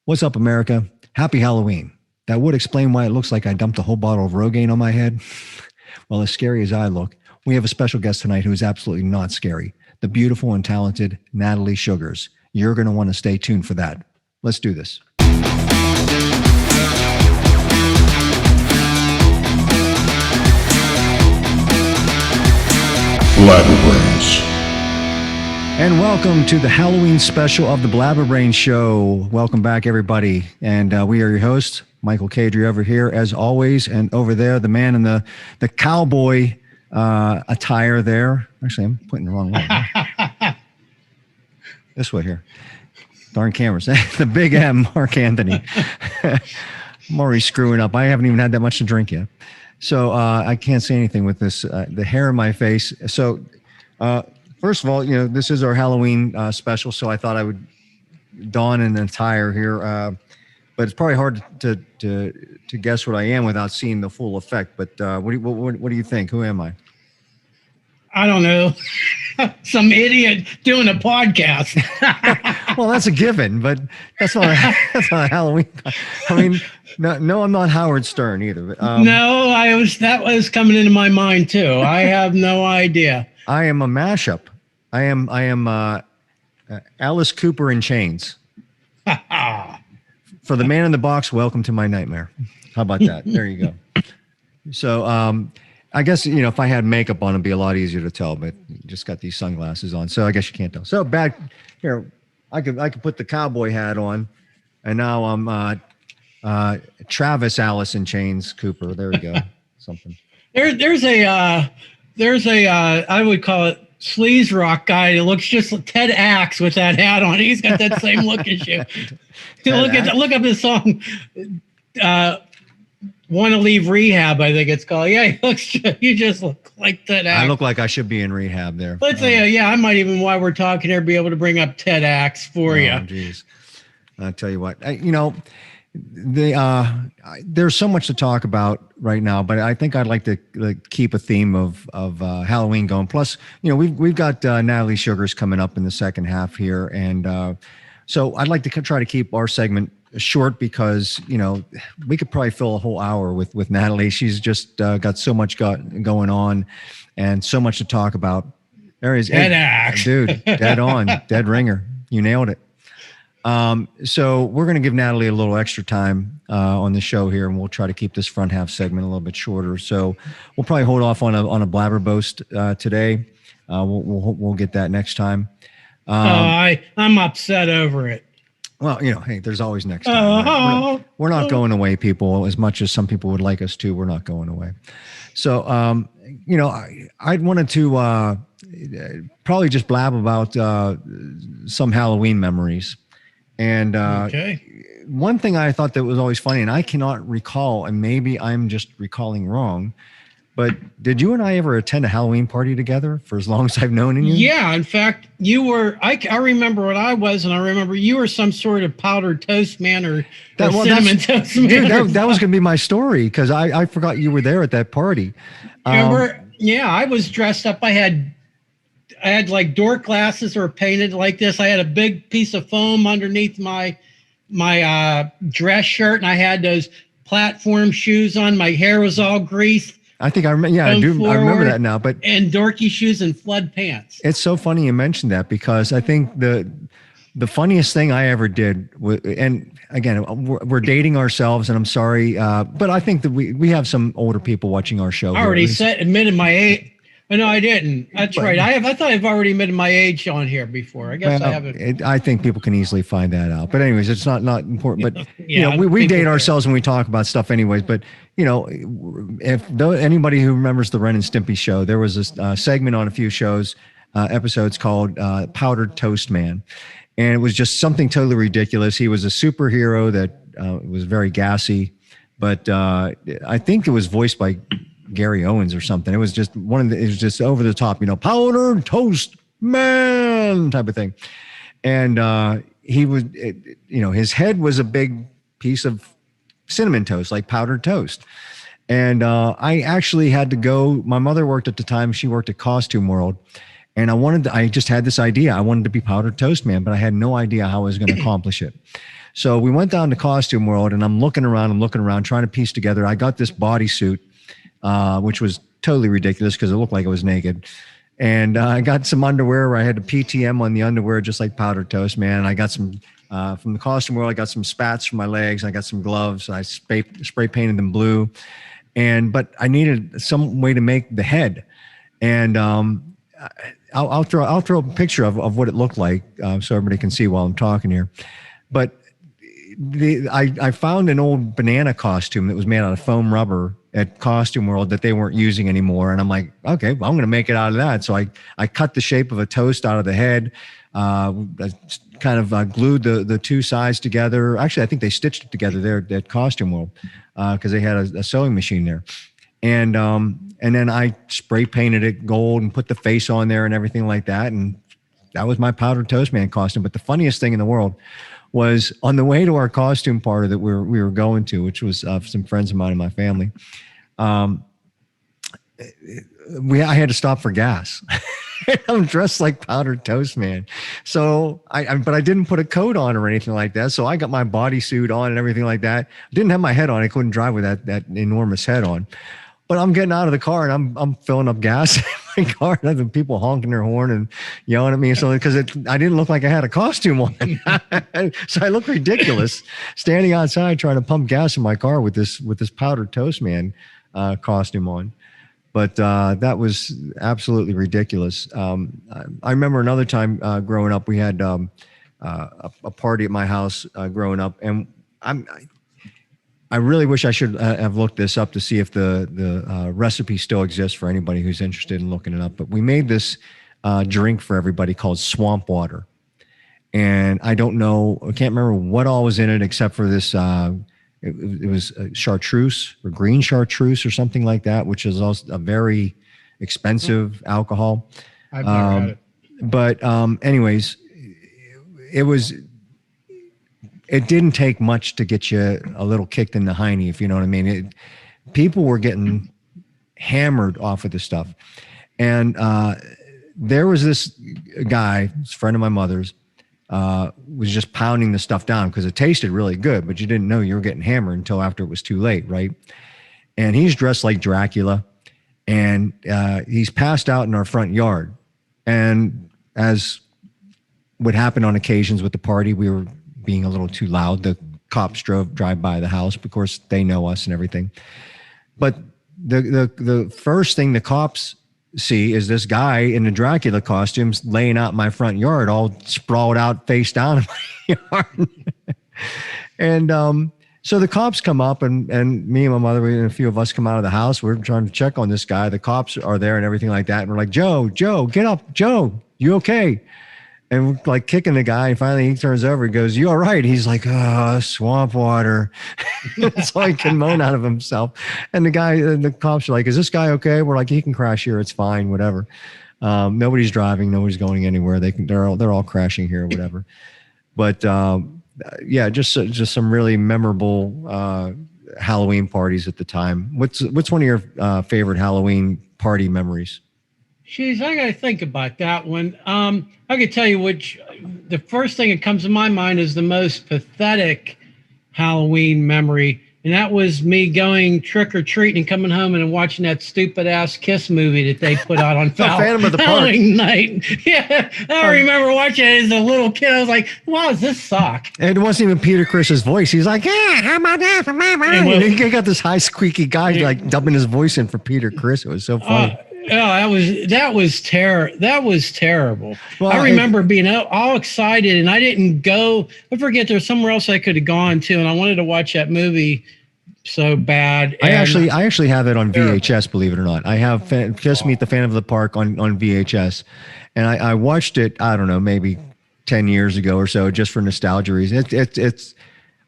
What's up, America? Happy Halloween. That would explain why it looks like I dumped a whole bottle of Rogaine on my head. Well, as scary as I look, we have a special guest tonight who is absolutely not scary. The beautiful and talented Natalie Shugars. You're going to want to stay tuned for that. Let's do this. Blabber Brains. And welcome to the Halloween special of the Blabber Brains show. Welcome back, everybody. And we are your hosts, Michael Kadrie over here, as always. And over there, the man in the cowboy attire there. Actually, I'm putting the wrong way. This way here. Darn cameras. The big M, Mark Anthony. I'm already screwing up. I haven't even had that much to drink yet. So I can't say anything with this, the hair in my face. So first of all, this is our Halloween special, so I thought I would don an attire here. But it's probably hard to guess what I am without seeing the full effect. But what do you think? Who am I? I don't know. Some idiot doing a podcast. Well, that's a given, but that's not a Halloween. I mean, no, I'm not Howard Stern either. But, no, that was coming into my mind too. I have no idea. I am a mashup. I am Alice Cooper in chains. For the man in the box, welcome to my nightmare. How about that? There you go. So I guess, if I had makeup on, it'd be a lot easier to tell, but you just got these sunglasses on, so I guess you can't tell. So back here, I could put the cowboy hat on, and now I'm Travis Alice in chains Cooper. There we go. Something. There's a I would call it sleaze rock guy that looks just like Ted Axe with that hat on. He's got that same look as you. Look up his song. Want to leave rehab, I think it's called. Yeah, you just look like Ted Axe. I look like I should be in rehab there. Let's say, I might even, while we're talking here, be able to bring up Ted Axe for you. Geez. I'll tell you what, there's so much to talk about right now, but I think I'd like to keep a theme of Halloween going. Plus, we've got Natalie Shugars coming up in the second half here, and so I'd like to try to keep our segment short because we could probably fill a whole hour with Natalie. She's just got so much going on, and so much to talk about. There is Dead axe, dude, dead on, dead ringer. You nailed it. So we're going to give Natalie a little extra time on the show here, and we'll try to keep this front half segment a little bit shorter. So we'll probably hold off on a blabber boast today. We'll get that next time. I'm upset over it. Well, hey, there's always next time. Right? We're not going away, people. As much as some people would like us to, we're not going away. So, I wanted to probably just blab about some Halloween memories. And one thing I thought that was always funny, and I cannot recall, and maybe I'm just recalling wrong, but did you and I ever attend a Halloween party together for as long as I've known you? Yeah, in fact, you were. I remember what I was, and I remember you were some sort of powdered toast man or cinnamon toast man. Dude, that was going to be my story because I forgot you were there at that party. I was dressed up. I had like dork glasses that were painted like this. I had a big piece of foam underneath my dress shirt, and I had those platform shoes on. My hair was all greased. I think I remember. Yeah, I remember that now. But and dorky shoes and flood pants. It's so funny you mentioned that because I think the funniest thing I ever did, and again, we're dating ourselves, and I'm sorry, but I think that we have some older people watching our show. I already admitted my age. No, I didn't. That's right. I thought I've already admitted my age on here before. I guess I haven't. I think people can easily find that out. But anyways, it's not important. But we date ourselves when we talk about stuff anyways. But if anybody who remembers the Ren and Stimpy show, there was a segment on a few episodes called Powdered Toast Man. And it was just something totally ridiculous. He was a superhero that was very gassy. But I think it was voiced by Gary Owens or something. It was just it was just over the top, powdered toast man type of thing. And he was, his head was a big piece of cinnamon toast, like powdered toast. And I actually had to go, my mother worked at the time, she worked at Costume World. And I just had this idea. I wanted to be powdered toast man, but I had no idea how I was going to accomplish it. So we went down to Costume World, and I'm looking around, trying to piece together. I got this bodysuit, which was totally ridiculous because it looked like it was naked. And I got some underwear where I had a PTM on the underwear, just like Powdered Toast Man. I got some from the Costume World. I got some spats for my legs. I got some gloves. I spray painted them blue. But I needed some way to make the head. And I'll throw a picture of what it looked like so everybody can see while I'm talking here. But I found an old banana costume that was made out of foam rubber at Costume World that they weren't using anymore. And I'm like, okay, well, I'm going to make it out of that. So I cut the shape of a toast out of the head, kind of glued the two sides together. Actually, I think they stitched it together there at Costume World because they had a sewing machine there. And then I spray painted it gold and put the face on there and everything like that. And that was my Powdered Toast Man costume. But the funniest thing in the world was on the way to our costume party that we were going to, which was some friends of mine and my family. I had to stop for gas. I'm dressed like Powdered Toast Man. So but I didn't put a coat on or anything like that. So I got my bodysuit on and everything like that. Didn't have my head on. I couldn't drive with that enormous head on. But I'm getting out of the car and I'm filling up gas in my car. And the people honking their horn and yelling at me and so because I didn't look like I had a costume on. So I look ridiculous standing outside trying to pump gas in my car with this Powdered Toast Man costume on. But that was absolutely ridiculous. I remember another time growing up, we had a party at my house growing up, and I really wish I should have looked this up to see if the recipe still exists for anybody who's interested in looking it up. But we made this drink for everybody called swamp water. And I don't know, I can't remember what all was in it except for this, it was chartreuse or green chartreuse or something like that, which is also a very expensive alcohol. I've never had it. But anyways, it didn't take much to get you a little kicked in the hiney, if you know what I mean. People were getting hammered off of this stuff. And there was this guy, this friend of my mother's, was just pounding the stuff down because it tasted really good, but you didn't know you were getting hammered until after it was too late, right? And he's dressed like Dracula, and he's passed out in our front yard. And as would happen on occasions with the party, we were being a little too loud. The cops drive by the house. Of course, they know us and everything. But the first thing the cops see is this guy in the Dracula costumes laying out in my front yard, all sprawled out, face down in my yard. And so the cops come up, and me and my mother and a few of us come out of the house. We're trying to check on this guy. The cops are there and everything like that. And we're like, Joe, get up. Joe, you okay? And we're like kicking the guy, and finally he turns over and goes, "You all right?" He's like, swamp water. It's like he can moan out of himself. And the cops are like, "Is this guy okay?" We're like, "He can crash here. It's fine, whatever." Nobody's driving. Nobody's going anywhere. They're all crashing here, whatever. But yeah, just some really memorable Halloween parties at the time. What's one of your favorite Halloween party memories? Jeez, I got to think about that one. I could tell you the first thing that comes to my mind is the most pathetic Halloween memory. And that was me going trick-or-treating and coming home and watching that stupid-ass Kiss movie that they put out on Phantom of the Park. Halloween night. Yeah, I remember watching it as a little kid. I was like, wow, does this suck? And it wasn't even Peter Chris's voice. He's like, yeah, how about that for my money? He got this high squeaky guy like dubbing his voice in for Peter Chris. It was so funny. That was terrible. Well, I remember being all excited, and I didn't go. I forget there's somewhere else I could have gone to, and I wanted to watch that movie so bad. I actually have it on VHS, believe it or not. I have Kiss Meet the Phantom of the Park on VHS, and I watched it, I don't know, maybe 10 years ago or so, just for nostalgia reasons. It's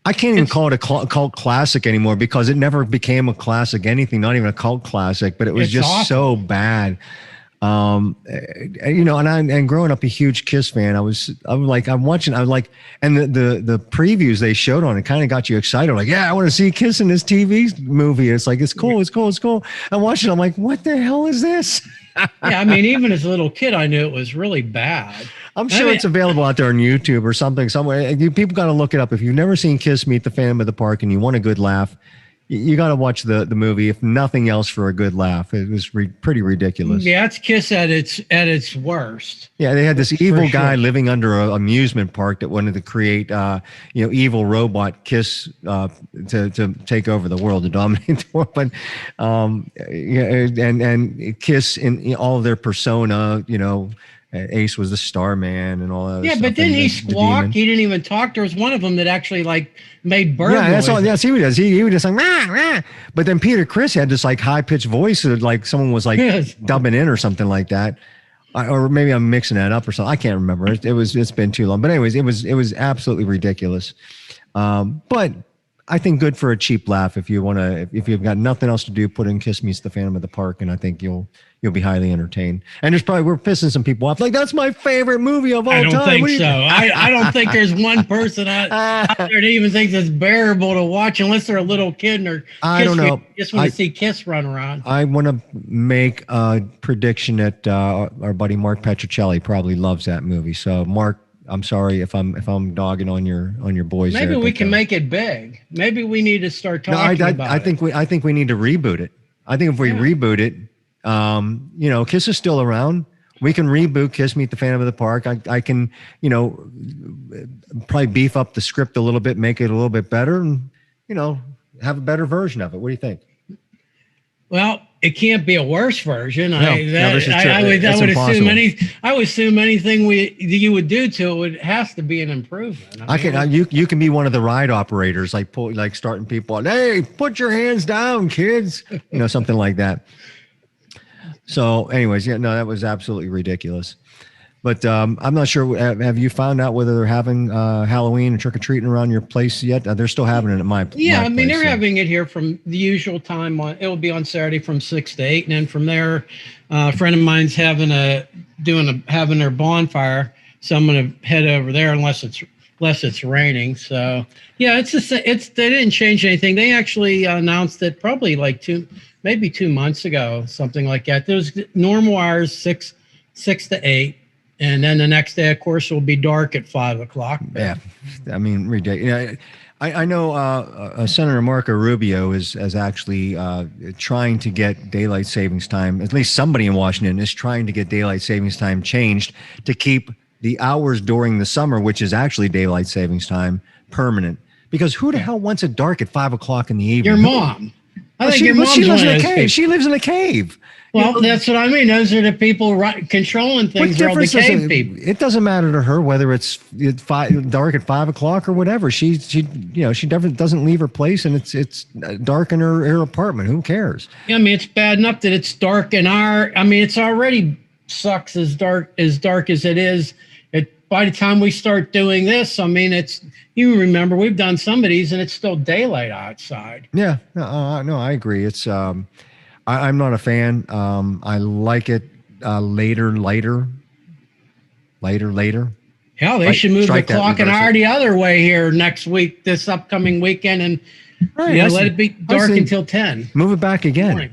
I can't even call it a cult classic anymore because it never became a classic anything, not even a cult classic, but it was just awesome. So bad. You know, and growing up a huge Kiss fan, I'm watching, and the previews they showed on it kind of got you excited. Like, yeah, I want to see Kiss in this TV movie. It's like, it's cool. I'm watching, I'm like, what the hell is this? Yeah, I mean, even as a little kid, I knew it was really bad. I'm sure it's available out there on YouTube or something somewhere. People got to look it up. If you've never seen Kiss Meet the Phantom of the Park and you want a good laugh, you got to watch the movie, if nothing else, for a good laugh. It was pretty ridiculous. Yeah, it's Kiss at its worst. Yeah, they had this evil guy living under an amusement park that wanted to create, evil robot Kiss to take over the world, to dominate the world. But and Kiss in all of their persona, Ace was the Starman and all that. Yeah, but then he squawked. He didn't even talk. There was one of them that actually made bird Yeah, that's noises. all. That's he does. He would just like rah, rah. But then Peter Criss had this high pitched voice that like someone was dubbing in or something like that. Or maybe I'm mixing that up or something. I can't remember. It's been too long. But anyways, it was absolutely ridiculous. But I think good for a cheap laugh. If you've got nothing else to do, put in Kiss Meets the Phantom of the Park, and I think you'll be highly entertained. And we're pissing some people off. Like, that's my favorite movie of all time. I don't think so. I don't think there's one person out there that even thinks it's bearable to watch, unless they're a little kid or I don't know. Just want to see Kiss run around. I want to make a prediction that our buddy Mark Petrocelli probably loves that movie. So Mark, I'm sorry if I'm dogging on your boys. Maybe we can make it big. Maybe we need to start talking about it. I think we need to reboot it. I think if we reboot it, Kiss is still around. We can reboot Kiss Meet the Phantom of the Park. I can, probably beef up the script a little bit, make it a little bit better, and have a better version of it. What do you think? Well, it can't be a worse version. No, I would assume anything you would do to it has to be an improvement. You can be one of the ride operators, starting people on. Hey, put your hands down, kids. Something like that. So, anyways, that was absolutely ridiculous. But I'm not sure. Have you found out whether they're having Halloween and trick or treating around your place yet? They're still having it at my place. Yeah, they're having it here from the usual time. It will be on Saturday from 6 to 8, and then from there, a friend of mine's having their bonfire. So I'm going to head over there unless it's raining. So yeah, they didn't change anything. They actually announced it probably maybe 2 months ago, something like that. There was normal hours 6 to 8. And then the next day, of course, it will be dark at 5 o'clock. Yeah, I mean, ridiculous. I know Senator Marco Rubio is actually trying to get daylight savings time. At least somebody in Washington is trying to get daylight savings time changed to keep the hours during the summer, which is actually daylight savings time, permanent. Because who the hell wants it dark at 5 o'clock in the evening? Your mom. She lives in a cave. She lives in a cave. Well, that's what I mean. Those are the people controlling things. What difference does it doesn't matter to her whether it's dark at 5 o'clock or whatever. She doesn't leave her place, and it's dark in her apartment. Who cares? Yeah, I mean, it's bad enough that it's dark in it's already sucks as dark as it is. By the time we start doing this, you remember we've done some of these and it's still daylight outside. Yeah, no, I agree. It's I'm not a fan. I like it later. Hell, they should move the clock an hour the other way here this upcoming weekend, and let it be dark until 10. Move it back again.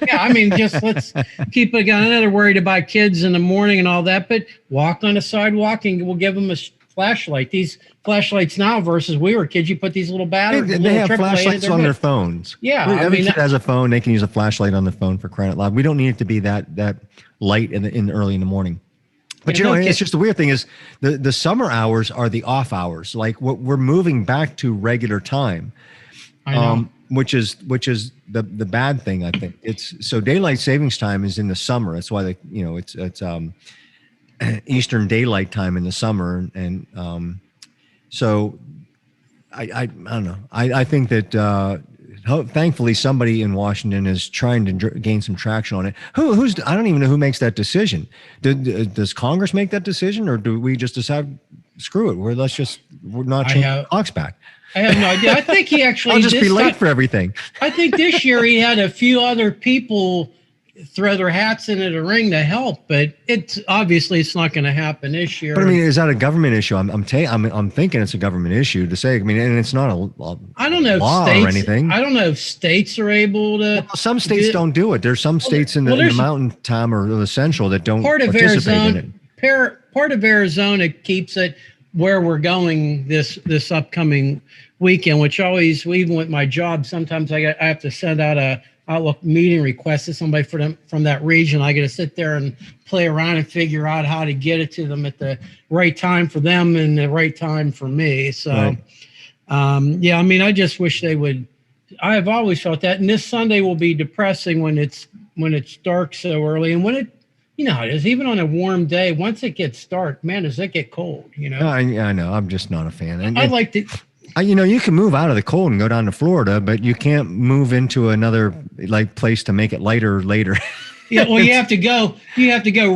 Yeah, just let's keep it again. I know they're worried about kids in the morning and all that, but walk on the sidewalk and we'll give them a flashlight. These flashlights now versus we were kids, you put these little batteries. They have flashlights on their phones. Yeah, every kid has a phone. They can use a flashlight on their phone for crying out loud. We don't need it to be that light in early in the morning. But it's just the weird thing is the summer hours are the off hours. Like we're moving back to regular time. I know. Which is the bad thing, I think. So daylight savings time is in the summer. That's why it's Eastern daylight time in the summer, and so I don't know. I think that thankfully somebody in Washington is trying to gain some traction on it. I don't even know who makes that decision. Does Congress make that decision, or do we just decide screw it? We're not changing the clocks back. I have no idea. I think he actually. I'll just be late for everything. I think this year he had a few other people throw their hats into the ring to help, but it's not going to happen this year. But is that a government issue? I'm thinking it's a government issue to say. And it's not I don't know law if states, or anything. I don't know if states are able to. Well, some states don't do it. There's some states in the mountain time or the central that don't participate in it. part of Arizona keeps it where we're going this upcoming weekend, which always, even with my job, sometimes I have to send out a Outlook meeting request to somebody from that region. I got to sit there and play around and figure out how to get it to them at the right time for them and the right time for me. So, right. Yeah, I mean, I just wish they would. I have always felt that, and this Sunday will be depressing when it's dark so early, and when it, you know how it is, even on a warm day, once it gets dark, man, does it get cold, you know? I know. I'm just not a fan. And I like to. You know, you can move out of the cold and go down to Florida, but you can't move into another like place to make it lighter later. Yeah, well, you have to go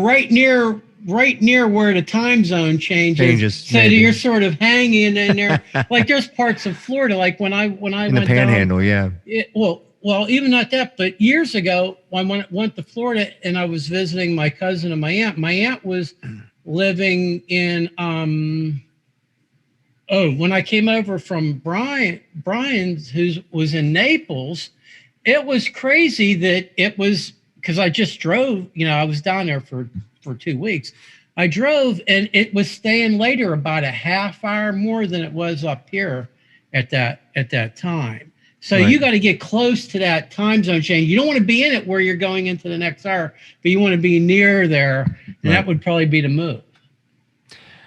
right near where the time zone changes. So maybe. You're sort of hanging in there. Like there's parts of Florida, like when I in went the Panhandle, down, well, even not that, but years ago, when I went to Florida and I was visiting my cousin and my aunt. My aunt was living in when I came over from Brian's, who was in Naples, it was crazy that it was, because I just drove, you know, I was down there for 2 weeks. I drove and it was staying later about a half hour more than it was up here at that time. So right. You got to get close to that time zone change. You don't want to be in it where you're going into the next hour, but you want to be near there, and right. That would probably be the move.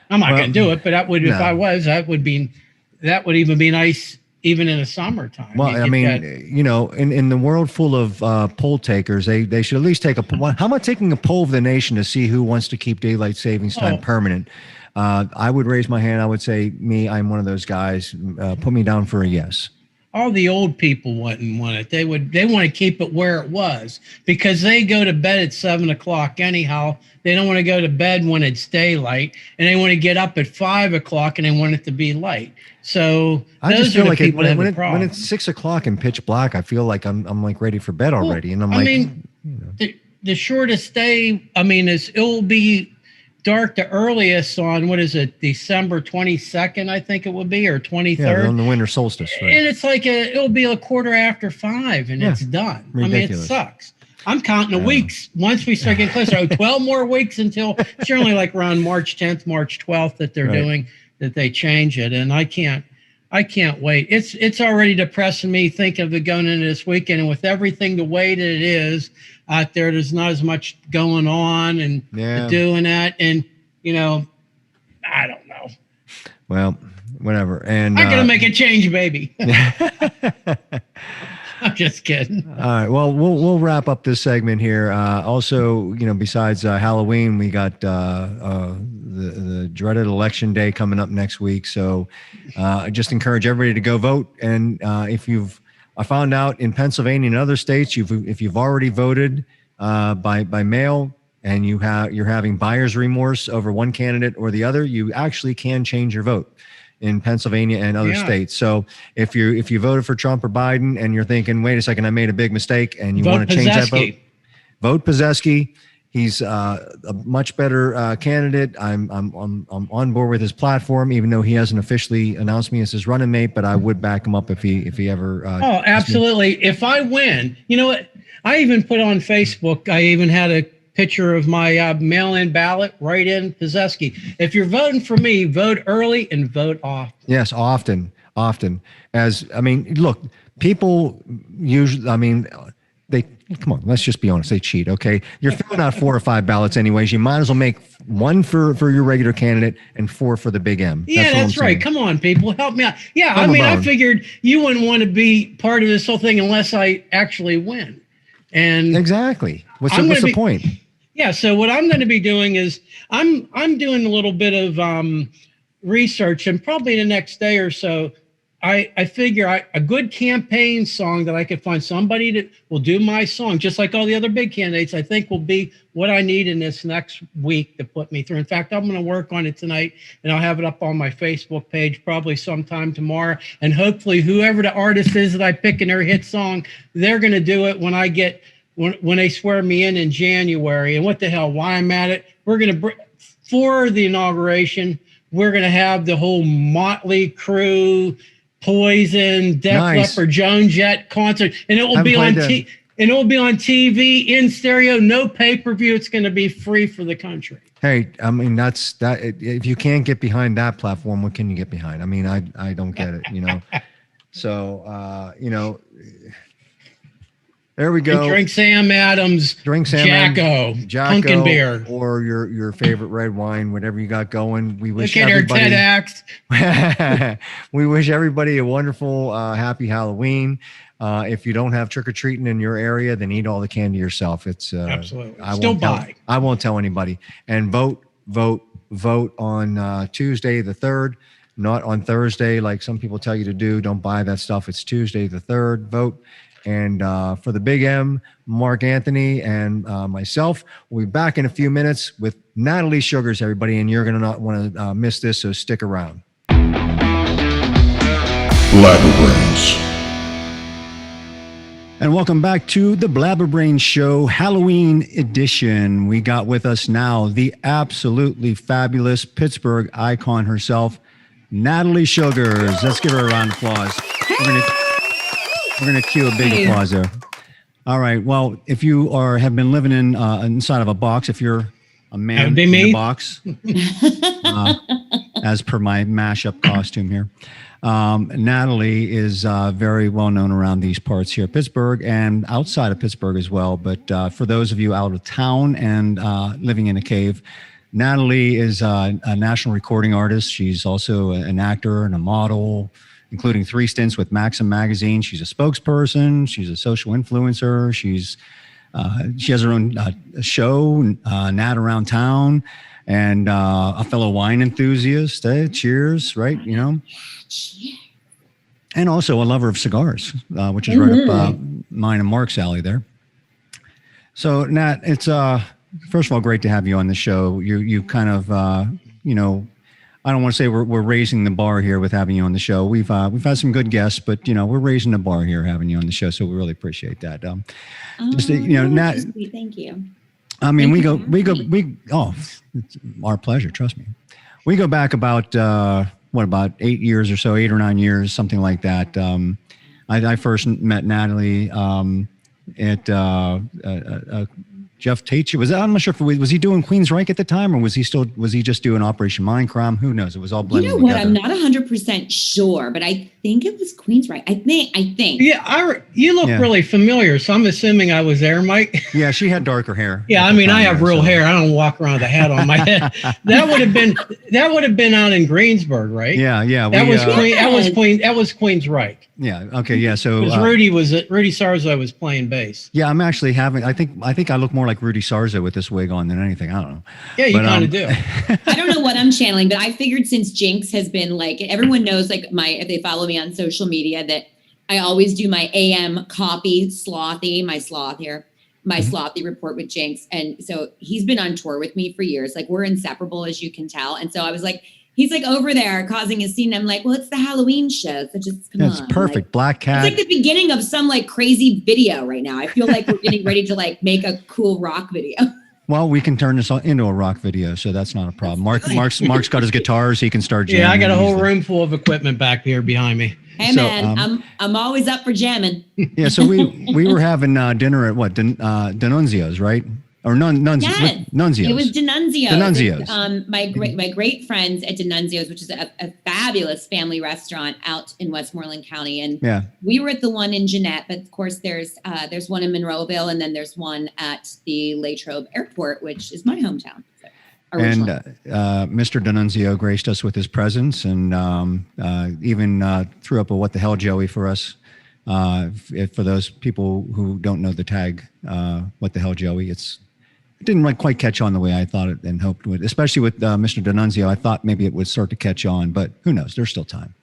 I'm not going to do it, but that would, if I was, that would even be nice, even in the summertime. Well, I mean, you know, in the world full of poll takers, they should at least take a poll. How about taking a poll of the nation to see who wants to keep daylight savings time permanent? I would raise my hand. I would say me. I'm one of those guys. Put me down for a yes. All the old people wouldn't want it. They want to keep it where it was because they go to bed at 7 o'clock anyhow. They don't want to go to bed when it's daylight, and they want to get up at 5 o'clock and they want it to be light. So I just feel like when it's 6 o'clock and pitch black, I feel like I'm like ready for bed already, and I'm like, I mean, you know. The shortest day, I mean, it'll be dark the earliest on, what is it, December 22nd, I think it will be, or 23rd. Yeah, on the winter solstice. Right. And it's like it'll be a 5:15 and it's done. Ridiculous. I mean, it sucks. I'm counting the weeks. Once we start getting closer, 12 more weeks until it's generally like around March 10th, March 12th that they're doing, that they change it. And I can't wait. It's already depressing me thinking of it going into this weekend. And with everything the way that it is out there, there's not as much going on and doing that. And, you know, I don't know. Well, whatever. And I'm going to make a change, baby. I'm just kidding. All right. Well, we'll wrap up this segment here. Also, you know, besides Halloween, we got the dreaded election day coming up next week. So I just encourage everybody to go vote. And if I found out in Pennsylvania and other states, if you've already voted by mail and you're having buyer's remorse over one candidate or the other, you actually can change your vote in Pennsylvania and other states. So if you voted for Trump or Biden and you're thinking, wait a second, I made a big mistake, and you want to change that vote, vote Pazesky. He's a much better candidate. I'm on board with his platform, even though he hasn't officially announced me as his running mate. But I would back him up if he ever. Oh, absolutely! If I win, you know what? I even put on Facebook. I even had a picture of my mail-in ballot right in Pazesky. If you're voting for me, vote early and vote often. Yes, often. Look, people usually. Come on, let's just be honest. They cheat, okay? You're filling out 4 or 5 ballots anyways. You might as well make 1 for your regular candidate and 4 for the big M. That's right. Come on, people, help me out. Yeah, I figured you wouldn't want to be part of this whole thing unless I actually win. And exactly. What's the point? Yeah. So what I'm going to be doing is I'm doing a little bit of research, and probably the next day or so, I figure a good campaign song that I could find somebody that will do my song, just like all the other big candidates, I think will be what I need in this next week to put me through. In fact, I'm going to work on it tonight, and I'll have it up on my Facebook page probably sometime tomorrow. And hopefully whoever the artist is that I pick in their hit song, they're going to do it when they swear me in January. And what the hell, why I'm at it, we're going to, for the inauguration, we're going to have the whole Motley Crue, Poison, Def Leppard, Joan Jett concert, and it will be on And it will be on TV, in stereo, no pay-per-view. It's going to be free for the country. Hey, I mean, that's that. If you can't get behind that platform, what can you get behind? I mean, I don't get it, So, there we go. And drink Sam Adams. Drink Sam Jacko, pumpkin beer, or your favorite red wine, whatever you got going. We wish Look at everybody. TEDx. We wish everybody a wonderful, happy Halloween. If you don't have trick or treating in your area, then eat all the candy yourself. It's absolutely. I won't tell anybody. And vote on Tuesday the 3rd, not on Thursday like some people tell you to do. Don't buy that stuff. It's Tuesday the 3rd. Vote. And for the Big M, Mark Anthony, and myself, we'll be back in a few minutes with Natalie Shugars, everybody. And you're going to not want to miss this, so stick around. Blabber Brains. And welcome back to the Blabber Brains Show, Halloween edition. We got with us now the absolutely fabulous Pittsburgh icon herself, Natalie Shugars. Let's give her a round of applause. We're gonna cue a big applause there. All right. Well, if you have been living inside of a box, if you're a man in the box, as per my mashup costume here, Natalie is very well known around these parts here, Pittsburgh and outside of Pittsburgh as well. But for those of you out of town and living in a cave, Natalie is a national recording artist. She's also an actor and a model, including 3 stints with Maxim magazine. She's a spokesperson. She's a social influencer. She has her own show, Nat Around Town, and a fellow wine enthusiast. Cheers, right? And also a lover of cigars, which is right up mine and Mark's alley there. So, Nat, it's first of all great to have you on the show. You kind of I don't want to say we're raising the bar here with having you on the show. We've had some good guests, but we're raising the bar here having you on the show, so we really appreciate that. Nat, thank you. I mean, it's our pleasure. Trust me. We go back about about 8 years or so, 8 or 9 years, something like that. I first met Natalie at Jeff Tate. I'm not sure if was he doing Queensryche at the time, or was he just doing Operation Mindcrime? Who knows? It was all blended together. I'm not 100% sure, but I think it was Queensryche. I think. Yeah, you look really familiar, so I'm assuming I was there, Mike. Yeah, she had darker hair. Yeah, I mean, I have real hair. I don't walk around with a hat on my head. That would have been out in Greensburg, right? Yeah. That was Queensryche. Yeah. Okay. Yeah. So Rudy Sarzo was playing bass. Yeah, I'm actually having. I think I look more like Rudy Sarzo with this wig on than anything. I don't know. Yeah, you kind of do. I don't know what I'm channeling, but I figured since Jinx has been everyone knows if they follow me on social media that I always do my AM copy slothy, my slothy report with Jinx, and so he's been on tour with me for years. We're inseparable, as you can tell, and so I was like. He's over there causing a scene. I'm like, well, it's the Halloween show. So just come on. It's perfect. Black cat. It's like the beginning of some crazy video right now. I feel like we're getting ready to make a cool rock video. Well, we can turn this into a rock video, so that's not a problem. Mark's got his guitars. He can start jamming. Yeah, I got a whole room full of equipment back here behind me. Hey, man, I'm always up for jamming. Yeah, so we were having dinner at D'Annunzio's, right? Or Nunzio's. It was D'Annunzio's. D'Annunzio's. My great friends at D'Annunzio's, which is a fabulous family restaurant out in Westmoreland County, and we were at the one in Jeanette, but of course there's one in Monroeville, and then there's one at the Latrobe Airport, which is my hometown. And Mr. D'Annunzio graced us with his presence, and even threw up a "What the hell, Joey" for us. For those people who don't know the tag, "What the hell, Joey," it didn't quite catch on the way I thought it and hoped it would, especially with Mr. D'Annunzio. I thought maybe it would start to catch on, but who knows? There's still time.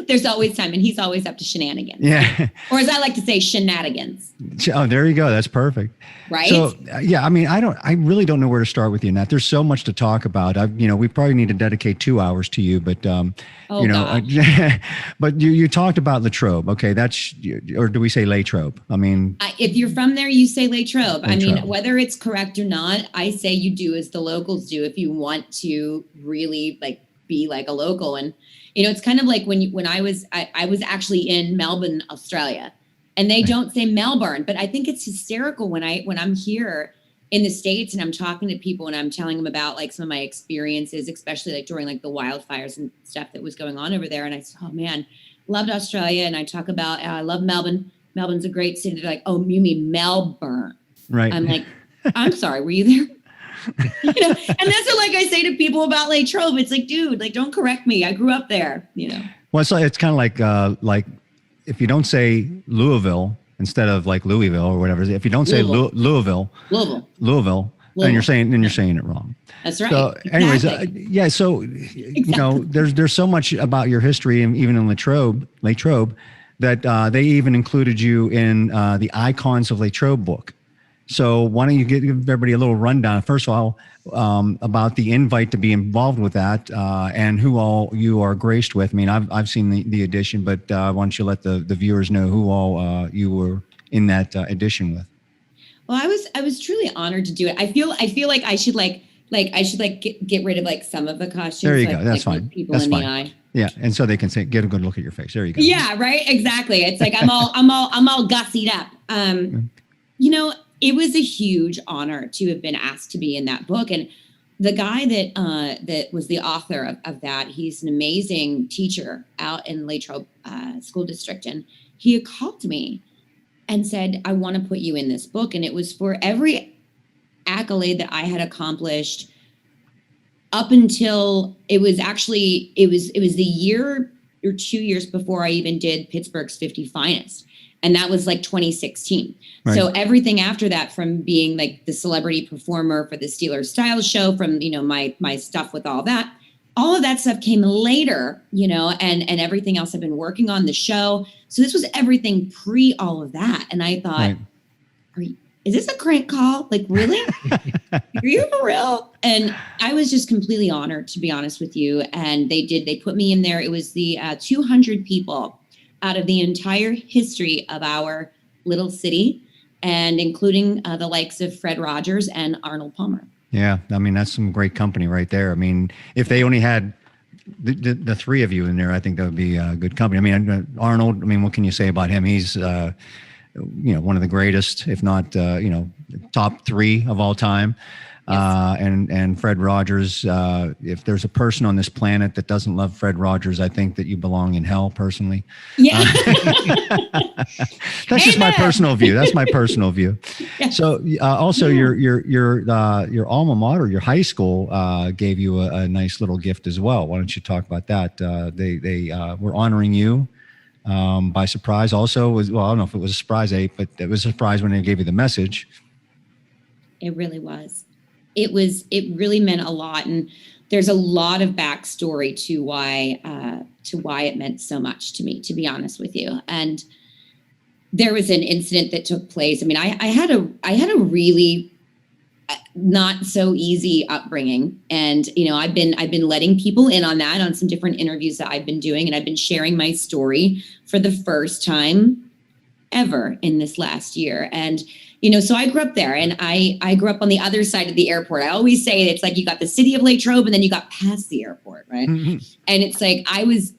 There's always time, and he's always up to shenanigans. Yeah. Or as I like to say, shenanigans. Oh, there you go. That's perfect. Right? So, yeah, I mean, I really don't know where to start with you, Nat. There's so much to talk about. We probably need to dedicate 2 hours to you, but, but you talked about Latrobe. Okay. Or do we say Latrobe? I mean, if you're from there, you say Latrobe. I mean, whether it's correct or not, I say you do as the locals do if you want to really be like a local. And it's kind of like when I was actually in Melbourne, Australia, and they don't say Melbourne. But I think it's hysterical when I'm here in the States and I'm talking to people and I'm telling them about like some of my experiences, especially like during like the wildfires and stuff that was going on over there. And I said, oh man, loved Australia. And I talk about, I love Melbourne. Melbourne's a great city. They're like, oh, you mean Melbourne? Right. I'm like, I'm sorry, were you there? And that's what like I say to people about Latrobe. It's like, dude, like, don't correct me. I grew up there, Well, it's kind of like if you don't say Louisville instead of like Louisville or whatever, if you don't say Louisville, then you're saying it wrong. That's right. So, anyways, So there's so much about your history, and even in Latrobe, that they even included you in the Icons of Latrobe book. So why don't you give everybody a little rundown, first of all, about the invite to be involved with that and who all you are graced with. I mean, I've seen the edition, but why don't you let the viewers know who all you were in that edition with? Well, I was truly honored to do it. I feel like I should get rid of like some of the costumes. There you so go. That's fine. People That's in fine. the eye. Yeah, and so they can get a good look at your face. There you go. Yeah, right. Exactly. It's like I'm all gussied up. It was a huge honor to have been asked to be in that book. And the guy that was the author of that, he's an amazing teacher out in Latrobe School District. And he had called me and said, I want to put you in this book. And it was for every accolade that I had accomplished up until it was the year or 2 years before I even did Pittsburgh's 50 Finest. And that was like 2016. Right. So everything after that, from being like the celebrity performer for the Steelers Style Show, from, my stuff with all of that stuff came later, and everything else I've been working on, the show. So this was everything pre all of that. And I thought, is this a crank call? Like, really? Are you for real? And I was just completely honored, to be honest with you. And they put me in there. It was the 200 people out of the entire history of our little city, and including the likes of Fred Rogers and Arnold Palmer. Yeah, I mean, that's some great company right there. I mean, if they only had the three of you in there, I think that would be a good company. I mean, Arnold, I mean, what can you say about him? He's, one of the greatest, if not, top three of all time. Yes. And Fred Rogers, if there's a person on this planet that doesn't love Fred Rogers, I think that you belong in hell, personally. Yeah. That's just my personal view. That's my personal view. Yes. So also your alma mater, your high school, gave you a nice little gift as well. Why don't you talk about that? They were honoring you by surprise. Also, I don't know if it was a surprise, but it was a surprise when they gave you the message. It really was. It really meant a lot. And there's a lot of backstory to why it meant so much to me, to be honest with you. And there was an incident that took place. I mean, I had a really not so easy upbringing. And, I've been letting people in on that, on some different interviews that I've been doing. And I've been sharing my story for the first time ever in this last year. And, so I grew up there, and I grew up on the other side of the airport. I always say it's like you got the city of Latrobe and then you got past the airport, right? Mm-hmm. And it's like I was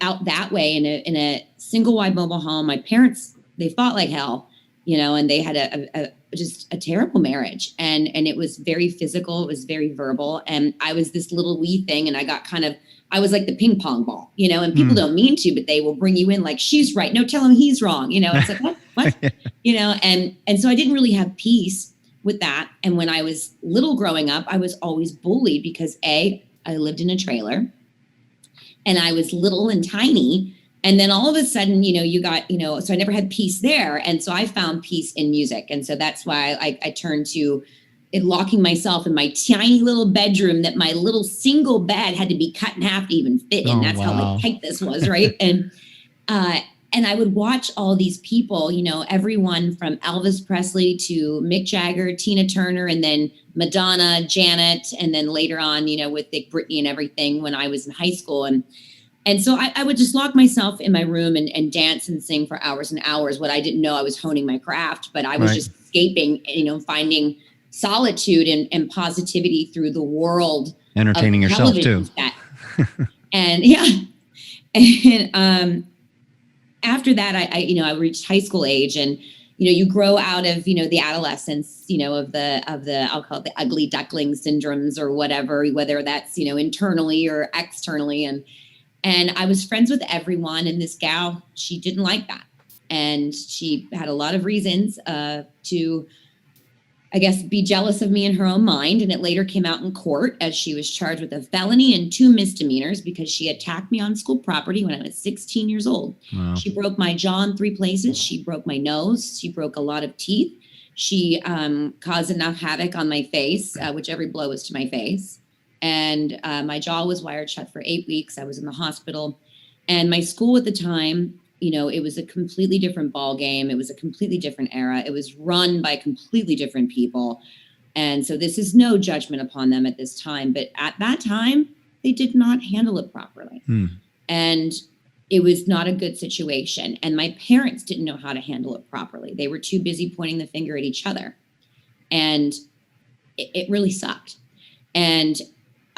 out that way in a single wide mobile home. My parents, they fought like hell, and they had just a terrible marriage, and it was very physical. It was very verbal, and I was this little wee thing, and I was like the ping pong ball, and people don't mean to, but they will bring you in like, she's right. No, tell him he's wrong. It's like, what? And so I didn't really have peace with that. And when I was little growing up, I was always bullied because I lived in a trailer and I was little and tiny. And then all of a sudden, you got, so I never had peace there. And so I found peace in music. And so that's why I turned to locking myself in my tiny little bedroom that my little single bed had to be cut in half to even fit in. That's how like tight this was, right? And I would watch all these people, everyone from Elvis Presley to Mick Jagger, Tina Turner, and then Madonna, Janet, and then later on, with Big Britney and everything when I was in high school. And so I would just lock myself in my room and dance and sing for hours and hours. What I didn't know, I was honing my craft, but I was just escaping, finding solitude and positivity through the world. Entertaining yourself too. And yeah. And after that, I reached high school age, and, you grow out of, the adolescence, of the, I'll call it the ugly duckling syndromes or whatever, whether that's, internally or externally. And I was friends with everyone. And this gal, she didn't like that. And she had a lot of reasons to, I guess, be jealous of me in her own mind. And it later came out in court as she was charged with a felony and 2 misdemeanors because she attacked me on school property when I was 16 years old. Wow. She broke my jaw in 3 places. She broke my nose. She broke a lot of teeth. She caused enough havoc on my face, which every blow was to my face. And my jaw was wired shut for 8 weeks. I was in the hospital. And my school at the time, it was a completely different ball game. It was a completely different era. It was run by completely different people. And so this is no judgment upon them at this time. But at that time, they did not handle it properly. And it was not a good situation. And my parents didn't know how to handle it properly. They were too busy pointing the finger at each other. And it really sucked. And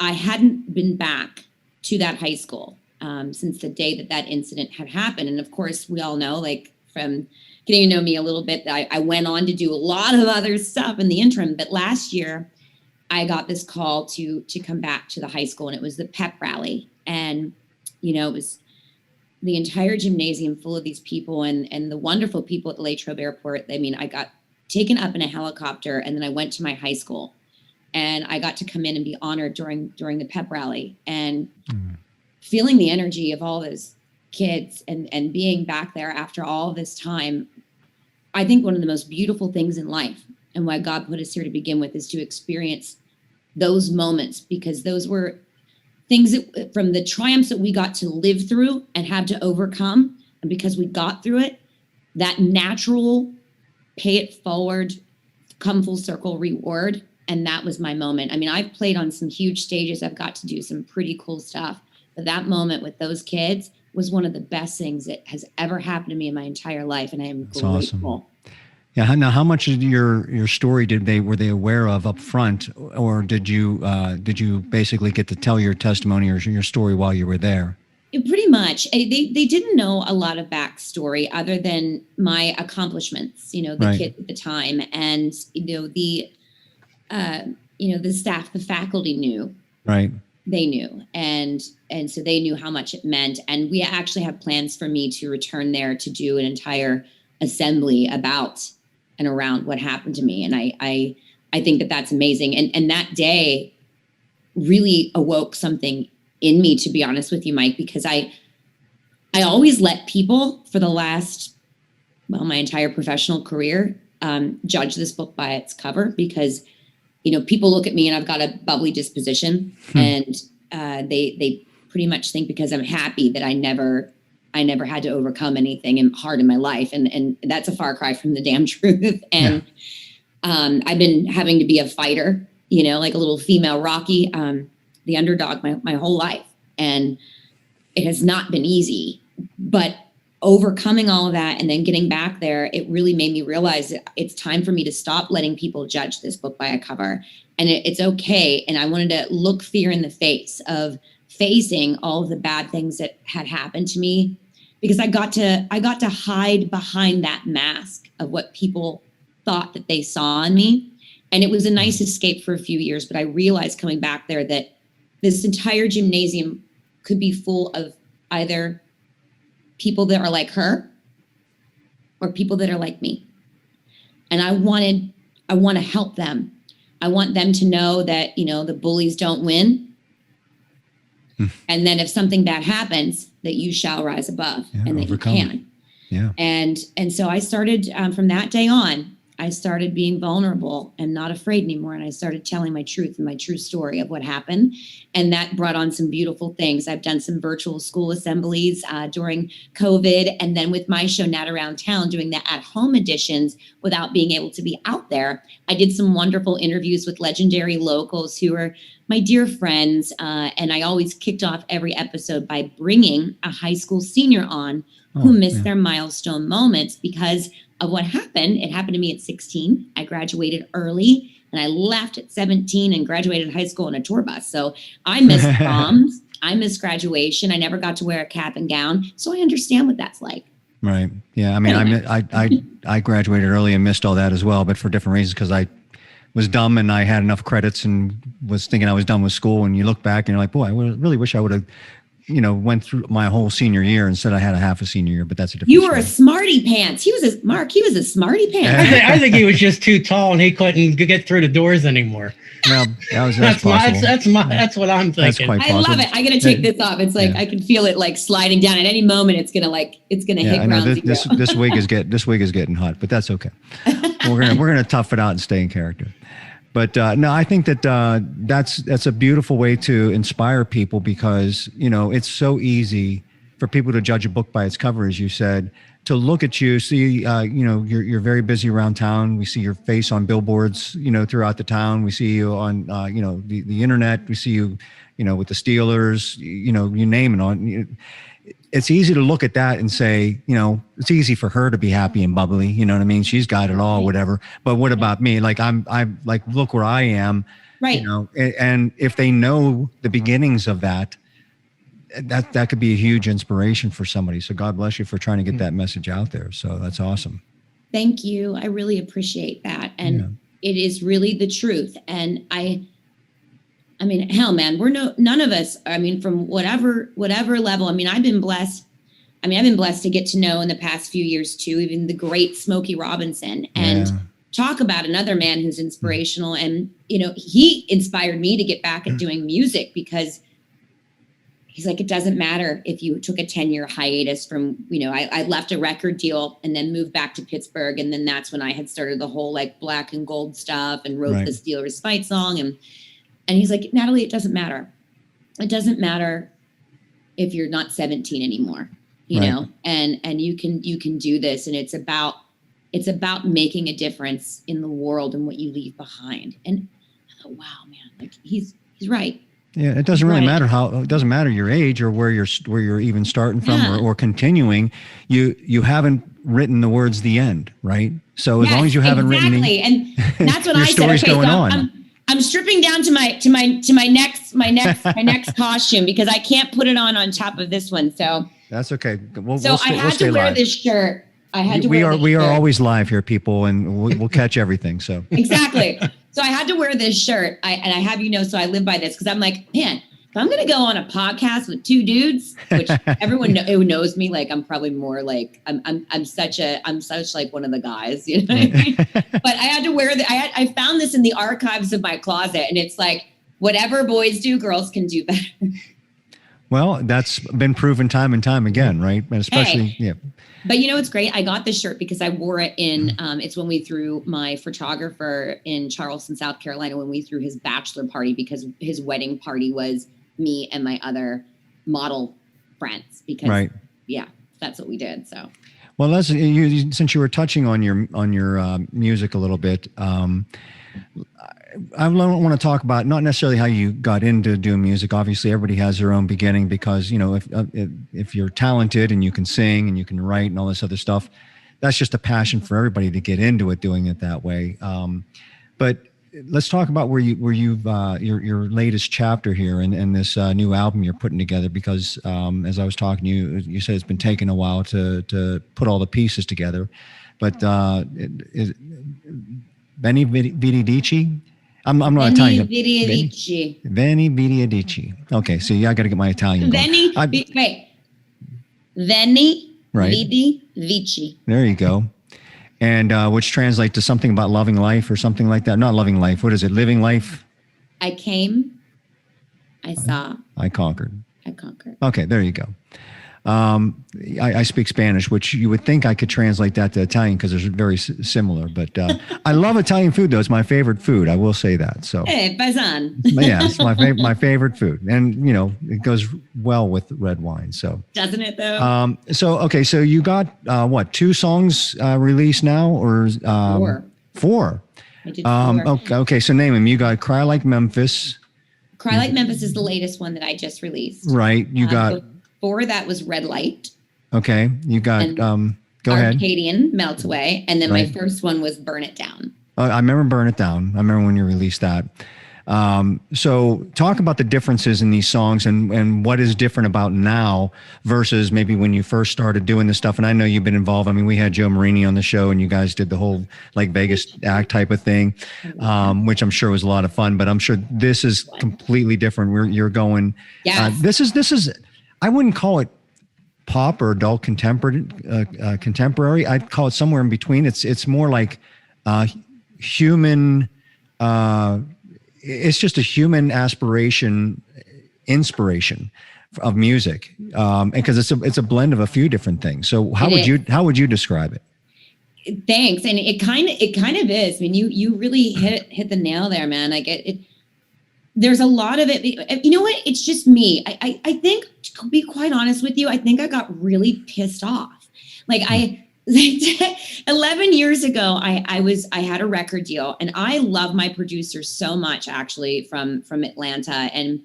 I hadn't been back to that high school since the day that incident had happened. And of course, we all know, like, from getting to know me a little bit, that I went on to do a lot of other stuff in the interim. But last year, I got this call to come back to the high school, and it was the pep rally. And, it was the entire gymnasium full of these people and the wonderful people at the Latrobe Airport. I mean, I got taken up in a helicopter, and then I went to my high school, and I got to come in and be honored during the pep rally. And feeling the energy of all those kids and being back there after all this time, I think one of the most beautiful things in life, and why God put us here to begin with, is to experience those moments, because those were things that, from the triumphs that we got to live through and have to overcome, and because we got through it, that natural pay it forward, come full circle reward. And that was my moment. I mean, I've played on some huge stages. I've got to do some pretty cool stuff. But that moment with those kids was one of the best things that has ever happened to me in my entire life. And I am grateful. Awesome. Yeah. Now, how much of your story were they aware of up front, or did you basically get to tell your testimony or your story while you were there? Pretty much. They didn't know a lot of backstory other than my accomplishments, the right. Kids at the time. And, the staff, the faculty knew. Right. They knew. And so they knew how much it meant. And we actually have plans for me to return there to do an entire assembly about and around what happened to me. And I think that that's amazing. And that day really awoke something in me, to be honest with you, Mike, because I always let people for the last, my entire professional career, judge this book by its cover, because people look at me and I've got a bubbly disposition, and they pretty much think because I'm happy that I never had to overcome anything hard in my life. And that's a far cry from the damn truth. And I've been having to be a fighter, like a little female Rocky, the underdog my whole life. And it has not been easy, but overcoming all of that and then getting back there, it really made me realize that it's time for me to stop letting people judge this book by a cover. And it's okay. And I wanted to look fear in the face of facing all of the bad things that had happened to me, because I got to hide behind that mask of what people thought that they saw in me. And it was a nice escape for a few years, but I realized coming back there that this entire gymnasium could be full of either people that are like her or people that are like me. And I want to help them. I want them to know that, the bullies don't win. And then if something bad happens, that you shall rise above, and that overcome. You can. Yeah. And so I started, from that day on, I started being vulnerable and not afraid anymore. And I started telling my truth and my true story of what happened. And that brought on some beautiful things. I've done some virtual school assemblies during COVID. And then with my show, Nat Around Town, doing the at-home editions without being able to be out there, I did some wonderful interviews with legendary locals who are my dear friends. And I always kicked off every episode by bringing a high school senior on who missed their milestone moments because of what happened. It happened to me at 16. I graduated early, and I left at 17 and graduated high school in a tour bus. So I missed proms. I missed graduation. I never got to wear a cap and gown. So I understand what that's like. Right. Yeah. I mean, I graduated early and missed all that as well, but for different reasons, because I was dumb and I had enough credits and was thinking I was done with school. And you look back and you're like, boy, I really wish I would have, went through my whole senior year instead I had a half a senior year, but that's a different You were story. a smarty pants. He was a smarty pants. I think he was just too tall and he couldn't get through the doors anymore. Well, that's possible. That's what I'm thinking. That's quite I love it. I gotta take this off. It's like I can feel it like sliding down. At any moment, it's gonna hit ground zero. This wig is getting hot, but that's okay. We're gonna tough it out and stay in character. But no, I think that that's a beautiful way to inspire people, because it's so easy for people to judge a book by its cover, as you said. To look at you, see, you're very busy around town. We see your face on billboards, throughout the town. We see you on, the internet. We see you, with the Steelers. You name it. It's easy to look at that and say, it's easy for her to be happy and bubbly. You know what I mean? She's got it all, whatever. But what about me? Like I'm like, look where I am. Right. And if they know the beginnings of that could be a huge inspiration for somebody. So God bless you for trying to get that message out there. So that's awesome. Thank you. I really appreciate that. And it is really the truth. And I mean, hell, man, none of us, I mean, from whatever level, I mean, I've been blessed to get to know in the past few years too, even the great Smokey Robinson, and talk about another man who's inspirational. And, he inspired me to get back at doing music, because he's like, it doesn't matter if you took a 10-year hiatus from, I left a record deal and then moved back to Pittsburgh. And then that's when I had started the whole like Black and Gold stuff and wrote the Steelers fight song. And he's like, Natalie, it doesn't matter. It doesn't matter if you're not 17 anymore, you know, and you can do this. And it's about making a difference in the world and what you leave behind. And I thought, wow, man, like he's right. Yeah, it doesn't really matter it doesn't matter your age or where you're even starting from or continuing. You haven't written the words "the end," right? So as long as you haven't written and that's what your I said. story's Okay, going so on. I'm stripping down to my next costume, because I can't put it on top of this one. So that's okay. I had to wear this shirt. We are always live here, people, and we'll catch everything. So exactly. So I had to wear this shirt. I have, so I live by this, because I'm like, man, if I'm going to go on a podcast with two dudes, which everyone who knows me, like, I'm probably more like, I'm such like one of the guys, you know what I mean? But I had to wear I found this in the archives of my closet, and it's like, whatever boys do, girls can do better. Well, that's been proven time and time again, right? And especially, But it's great. I got this shirt because I wore it in, it's when we threw my photographer in Charleston, South Carolina, when we threw his bachelor party, because his wedding party was me and my other model friends, because that's what we did. So, well, Leslie, since you were touching on your music a little bit, I want to talk about not necessarily how you got into doing music. Obviously, everybody has their own beginning, because if you're talented and you can sing and you can write and all this other stuff, that's just a passion for everybody to get into it, doing it that way. But let's talk about where you've your latest chapter here and this new album you're putting together, because as I was talking to you, you said it's been taking a while to put all the pieces together. But Veni Vidi Vici. I'm not Italian. Veni Vidi Vici. Veni Vidi Vici. Okay, so I got to get my Italian going. Veni Vidi Vici. There you go. And which translates to something about loving life or something like that. Not loving life. What is it? Living life? I came. I saw. I conquered. Okay, there you go. I speak Spanish, which you would think I could translate that to Italian, because they're very similar. But I love Italian food, though. It's my favorite food. I will say that. So, hey, paisan. Yeah, it's my favorite food, and it goes well with red wine. So doesn't it though? So you got 2 songs released now, or 4? I did 4. Okay. So name them. You got "Cry Like Memphis." "Cry Like Memphis" is the latest one that I just released. Right. You got. Before that was "Red Light." Okay, you got go ahead. "Arcadian," "Melt Away," and then my first one was "Burn It Down." I remember "Burn It Down." I remember when you released that. So talk about the differences in these songs and what is different about now versus maybe when you first started doing this stuff. And I know you've been involved. I mean, we had Joe Marini on the show and you guys did the whole like Vegas act type of thing, which I'm sure was a lot of fun, but I'm sure this is completely different. You're going, this is, I wouldn't call it pop or adult contemporary. I'd call it somewhere in between. It's more like human, it's just a human inspiration of music. And because it's a blend of a few different things. So how would you describe it? Thanks. And it kind of is. I mean, you really hit the nail there, man. Like there's a lot of it. You know what? It's just me. I think, to be quite honest with you, I think I got really pissed off. Like 11 years ago, I had a record deal, and I love my producers so much, actually, from Atlanta, and,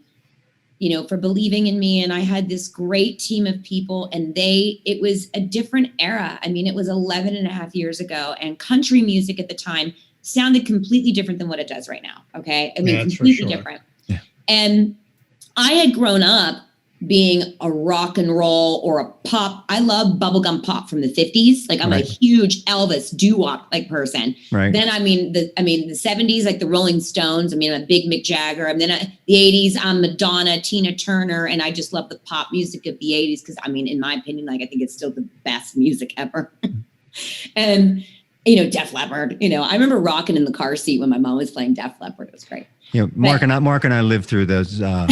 you know, for believing in me. And I had this great team of people, and it was a different era. I mean, it was 11 and a half years ago, and country music at the time sounded completely different than what it does right now. Okay. I mean, completely different. Yeah. And I had grown up being a rock and roll or a pop. I love bubblegum pop from the 50s. Like I'm a huge Elvis doo-wop like person. Right. Then the 70s, like the Rolling Stones. I mean, I'm a big Mick Jagger. And then the 80s, I'm Madonna, Tina Turner. And I just love the pop music of the 80s. Cause I mean, in my opinion, like I think it's still the best music ever. And, you know, Def Leppard, you know, I remember rocking in the car seat when my mom was playing Def Leppard. It was great. Yeah, Mark and I lived through those. I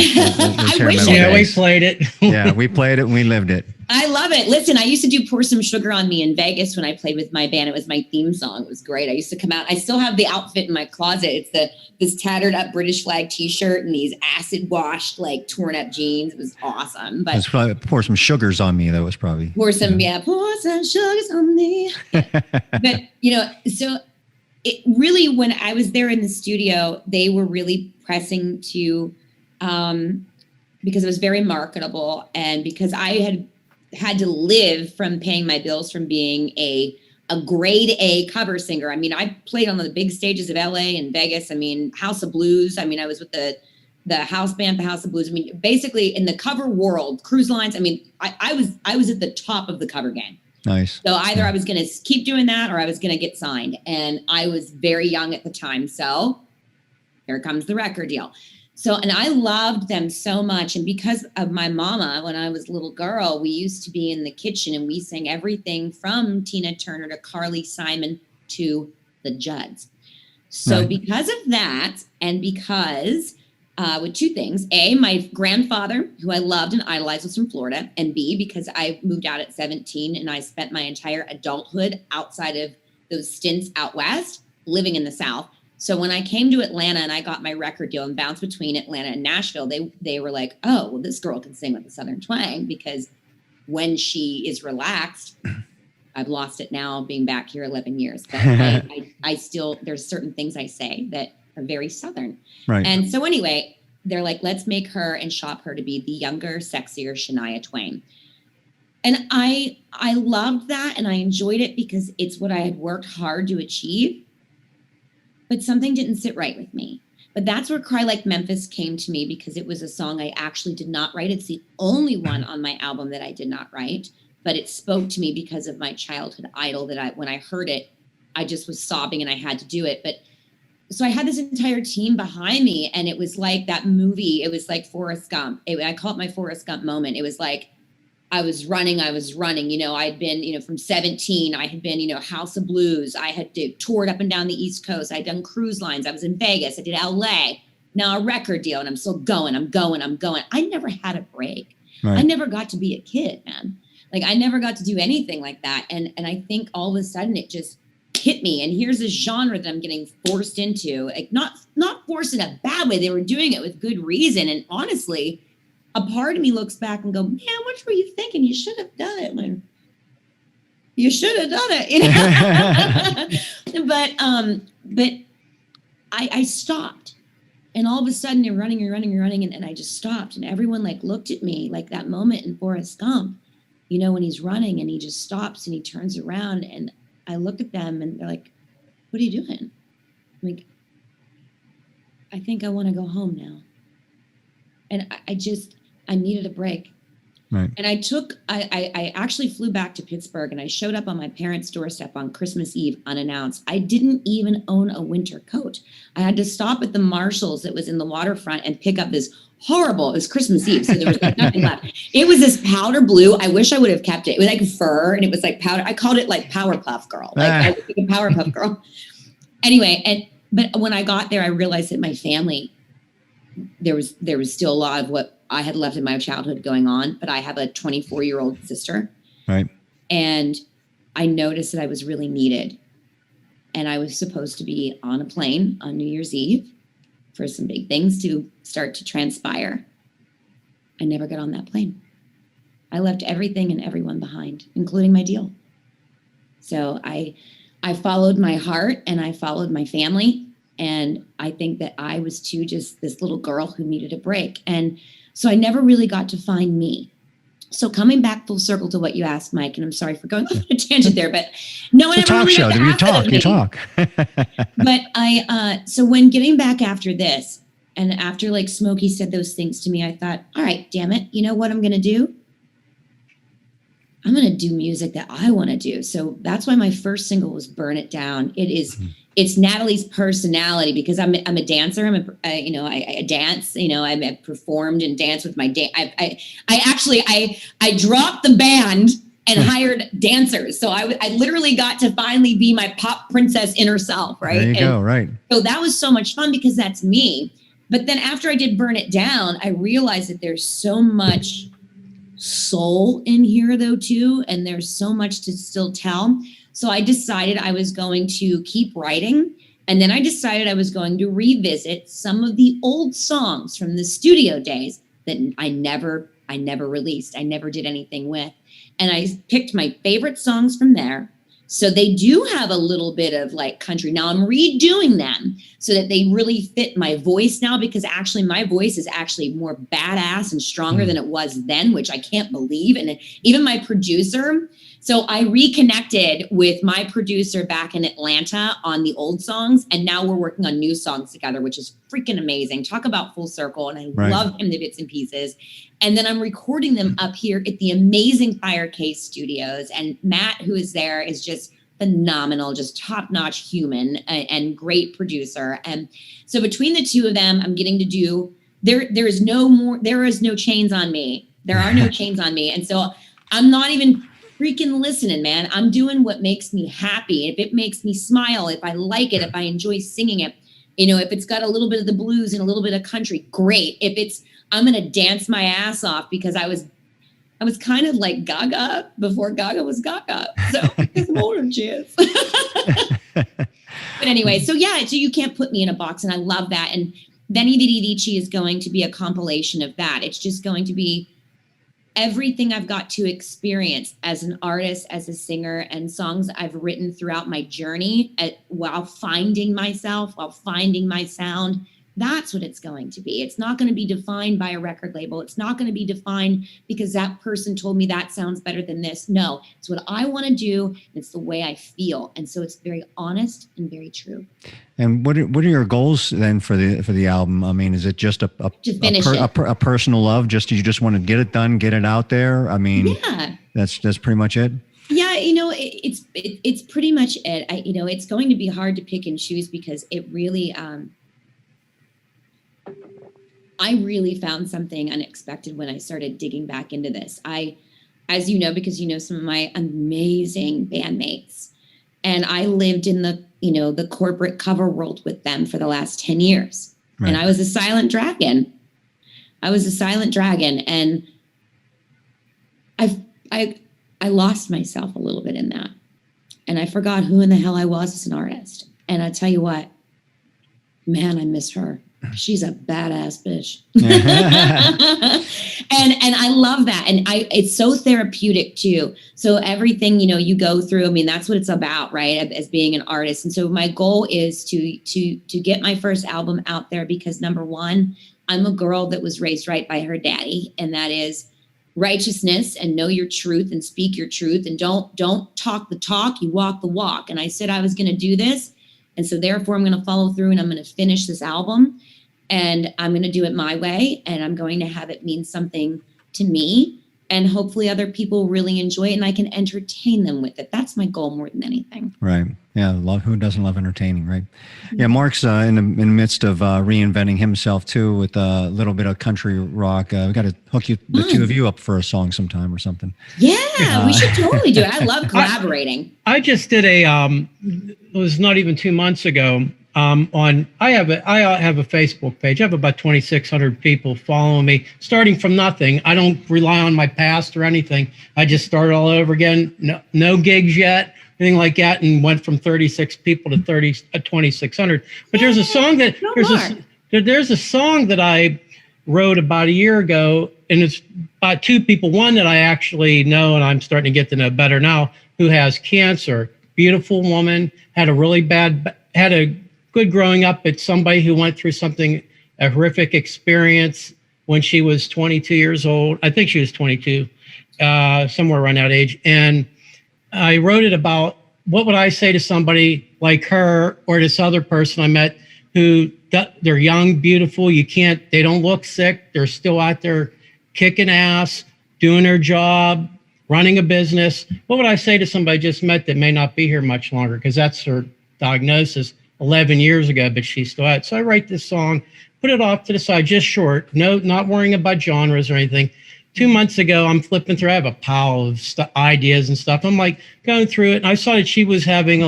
wish we played it. Yeah, we played it and we lived it. I love it. Listen, I used to do Pour Some Sugar on Me in Vegas when I played with my band. It was my theme song. It was great. I used to come out. I still have the outfit in my closet. It's this tattered up British flag T-shirt and these acid washed, like torn up jeans. It was awesome. But it's probably Pour Some Sugars on Me. That was probably pour some sugars on me. But you know, so. It really, when I was there in the studio, they were really pressing to, because it was very marketable, and because I had to live from paying my bills from being a grade A cover singer. I mean, I played on the big stages of LA and Vegas. I mean, House of Blues. I mean, I was with the house band, the House of Blues. I mean, basically in the cover world, cruise lines. I mean, I was at the top of the cover game. Nice. So either I was going to keep doing that or I was going to get signed. And I was very young at the time. So here comes the record deal. So, and I loved them so much. And because of my mama, when I was a little girl, we used to be in the kitchen and we sang everything from Tina Turner to Carly Simon to the Judds. So because of that, and because with two things: A, my grandfather, who I loved and idolized, was from Florida, and B, because I moved out at 17 and I spent my entire adulthood outside of those stints out west, living in the South. So when I came to Atlanta and I got my record deal and bounced between Atlanta and Nashville, they were like, oh, well, this girl can sing with a Southern twang, because when she is relaxed, I've lost it now being back here 11 years, but I still, there's certain things I say that are very Southern. Right. And so anyway, they're like, let's make her and shop her to be the younger, sexier Shania Twain. And I loved that and I enjoyed it because it's what I had worked hard to achieve, but something didn't sit right with me. But that's where Cry Like Memphis came to me, because it was a song I actually did not write. It's the only one on my album that I did not write, but it spoke to me because of my childhood idol that when I heard it, I just was sobbing and I had to do it. But so I had this entire team behind me, and it was like that movie. It was like Forrest Gump. I call it my Forrest Gump moment. It was like, I was running, you know, I'd been, from 17, I had been, House of Blues. I had toured up and down the East Coast. I'd done cruise lines. I was in Vegas. I did LA. Now a record deal, and I'm still going. I'm going. I never had a break. Right. I never got to be a kid, man. Like I never got to do anything like that. And I think all of a sudden it just hit me. And here's a genre that I'm getting forced into, like not forced in a bad way. They were doing it with good reason. And honestly, a part of me looks back and go, man, what were you thinking? You should have done it when you should have done it. But I stopped, and all of a sudden they're running. And I just stopped, and everyone like looked at me like that moment in Forrest Gump, when he's running and he just stops and he turns around, and I look at them and they're like, what are you doing? I'm like, I think I want to go home now. And I needed a break. Right. And I actually flew back to Pittsburgh, and I showed up on my parents' doorstep on Christmas Eve unannounced. I didn't even own a winter coat. I had to stop at the Marshalls that was in the waterfront and pick up this it was Christmas Eve, so there was like nothing left. It was this powder blue. I wish I would have kept it. It was like fur, and it was like powder. I called it like Powerpuff Girl. Like I was like a Powerpuff Girl. Anyway, but when I got there, I realized that my family, there was still a lot of what I had left in my childhood going on, but I have a 24-year-old sister. Right. And I noticed that I was really needed. And I was supposed to be on a plane on New Year's Eve for some big things to start to transpire. I never got on that plane. I left everything and everyone behind, including my deal. So I followed my heart and I followed my family. And I think that I was too just this little girl who needed a break. And so I never really got to find me. So coming back full circle to what you asked, Mike, and I'm sorry for going on a tangent there, but no one it's ever a talk really show. You talk. But so when getting back after this, and after like Smokey said those things to me, I thought, all right, damn it. You know what I'm going to do? I'm going to do music that I want to do. So that's why my first single was Burn It Down. It's Natalie's personality, because I'm a dancer. I dance, I've performed and danced with my dance. I dropped the band and hired dancers. So I literally got to finally be my pop princess inner self. Right. There you go. Right. So that was so much fun because that's me. But then after I did Burn It Down, I realized that there's so much soul in here though too, and there's so much to still tell. So I decided I was going to keep writing, and then I decided I was going to revisit some of the old songs from the studio days that I never released. I never did anything with. And I picked my favorite songs from there. So they do have a little bit of like country. Now I'm redoing them so that they really fit my voice now, because actually my voice is actually more badass and stronger than it was then, which I can't believe. And even my producer. So I reconnected with my producer back in Atlanta on the old songs. And now we're working on new songs together, which is freaking amazing. Talk about full circle. And I love him to bits and pieces. And then I'm recording them up here at the amazing Firecase Studios. And Matt, who is there, is just phenomenal, just top-notch human and great producer. And so between the two of them, I'm getting to do, there is no chains on me. There are no chains on me. And so I'm not even freaking listening, man. I'm doing what makes me happy. If it makes me smile, if I like it, if I enjoy singing it, if it's got a little bit of the blues and a little bit of country, great. If it's, I'm going to dance my ass off, because I was kind of like Gaga before Gaga was Gaga. So it's more of cheers. But anyway, so you can't put me in a box, and I love that. And Veni Vidi Vici is going to be a compilation of that. It's just going to be everything I've got to experience as an artist, as a singer, and songs I've written throughout my journey while finding myself, while finding my sound. That's what it's going to be. It's not going to be defined by a record label. It's not going to be defined because that person told me that sounds better than this. No, it's what I want to do. It's the way I feel. And so it's very honest and very true. And what are your goals then for the album? I mean, is it just a personal love? You just want to get it done, get it out there? I mean, that's pretty much it. Yeah, it's pretty much it. It's going to be hard to pick and choose, because it really I really found something unexpected when I started digging back into this. As you know, because you know some of my amazing bandmates, and I lived in the corporate cover world with them for the last 10 years. Right. And I was a silent dragon. And I lost myself a little bit in that. And I forgot who in the hell I was as an artist. And I tell you what, man, I miss her. She's a badass bitch. and I love that. And it's so therapeutic too. So everything, you go through, I mean, that's what it's about, right? As being an artist. And so my goal is to get my first album out there, because number one, I'm a girl that was raised right by her daddy. And that is righteousness, and know your truth and speak your truth, and don't talk the talk, you walk the walk. And I said I was going to do this. And so therefore I'm going to follow through, and I'm going to finish this album. and I'm going to do it my way, and I'm going to have it mean something to me, and hopefully other people really enjoy it and I can entertain them with it. That's my goal more than anything. Right. Yeah. Who doesn't love entertaining, right? Yeah. Mark's in the midst of reinventing himself too with a little bit of country rock. We got to hook the two of you up for a song sometime or something. Yeah, we should totally do it. I love collaborating. I just did it was not even 2 months ago. I have a Facebook page. I have about 2,600 people following me, starting from nothing. I don't rely on my past or anything. I just started all over again. No gigs yet, anything like that, and went from 36 people to 2,600. But there's a song that there's a song that I wrote about a year ago, and it's about two people. One that I actually know, and I'm starting to get to know better now, who has cancer. Beautiful woman, had a good growing up, but somebody who went through a horrific experience when she was 22 years old. I think she was 22, somewhere around that age. And I wrote it about what would I say to somebody like her or this other person I met who they're young, beautiful. They don't look sick. They're still out there kicking ass, doing their job, running a business. What would I say to somebody I just met that may not be here much longer? Because that's her diagnosis 11 years ago, but she's still out. So I write this song, put it off to the side, just short, not worrying about genres or anything. 2 months ago, I'm flipping through, I have a pile of ideas and stuff. I'm like going through it, and I saw that she was having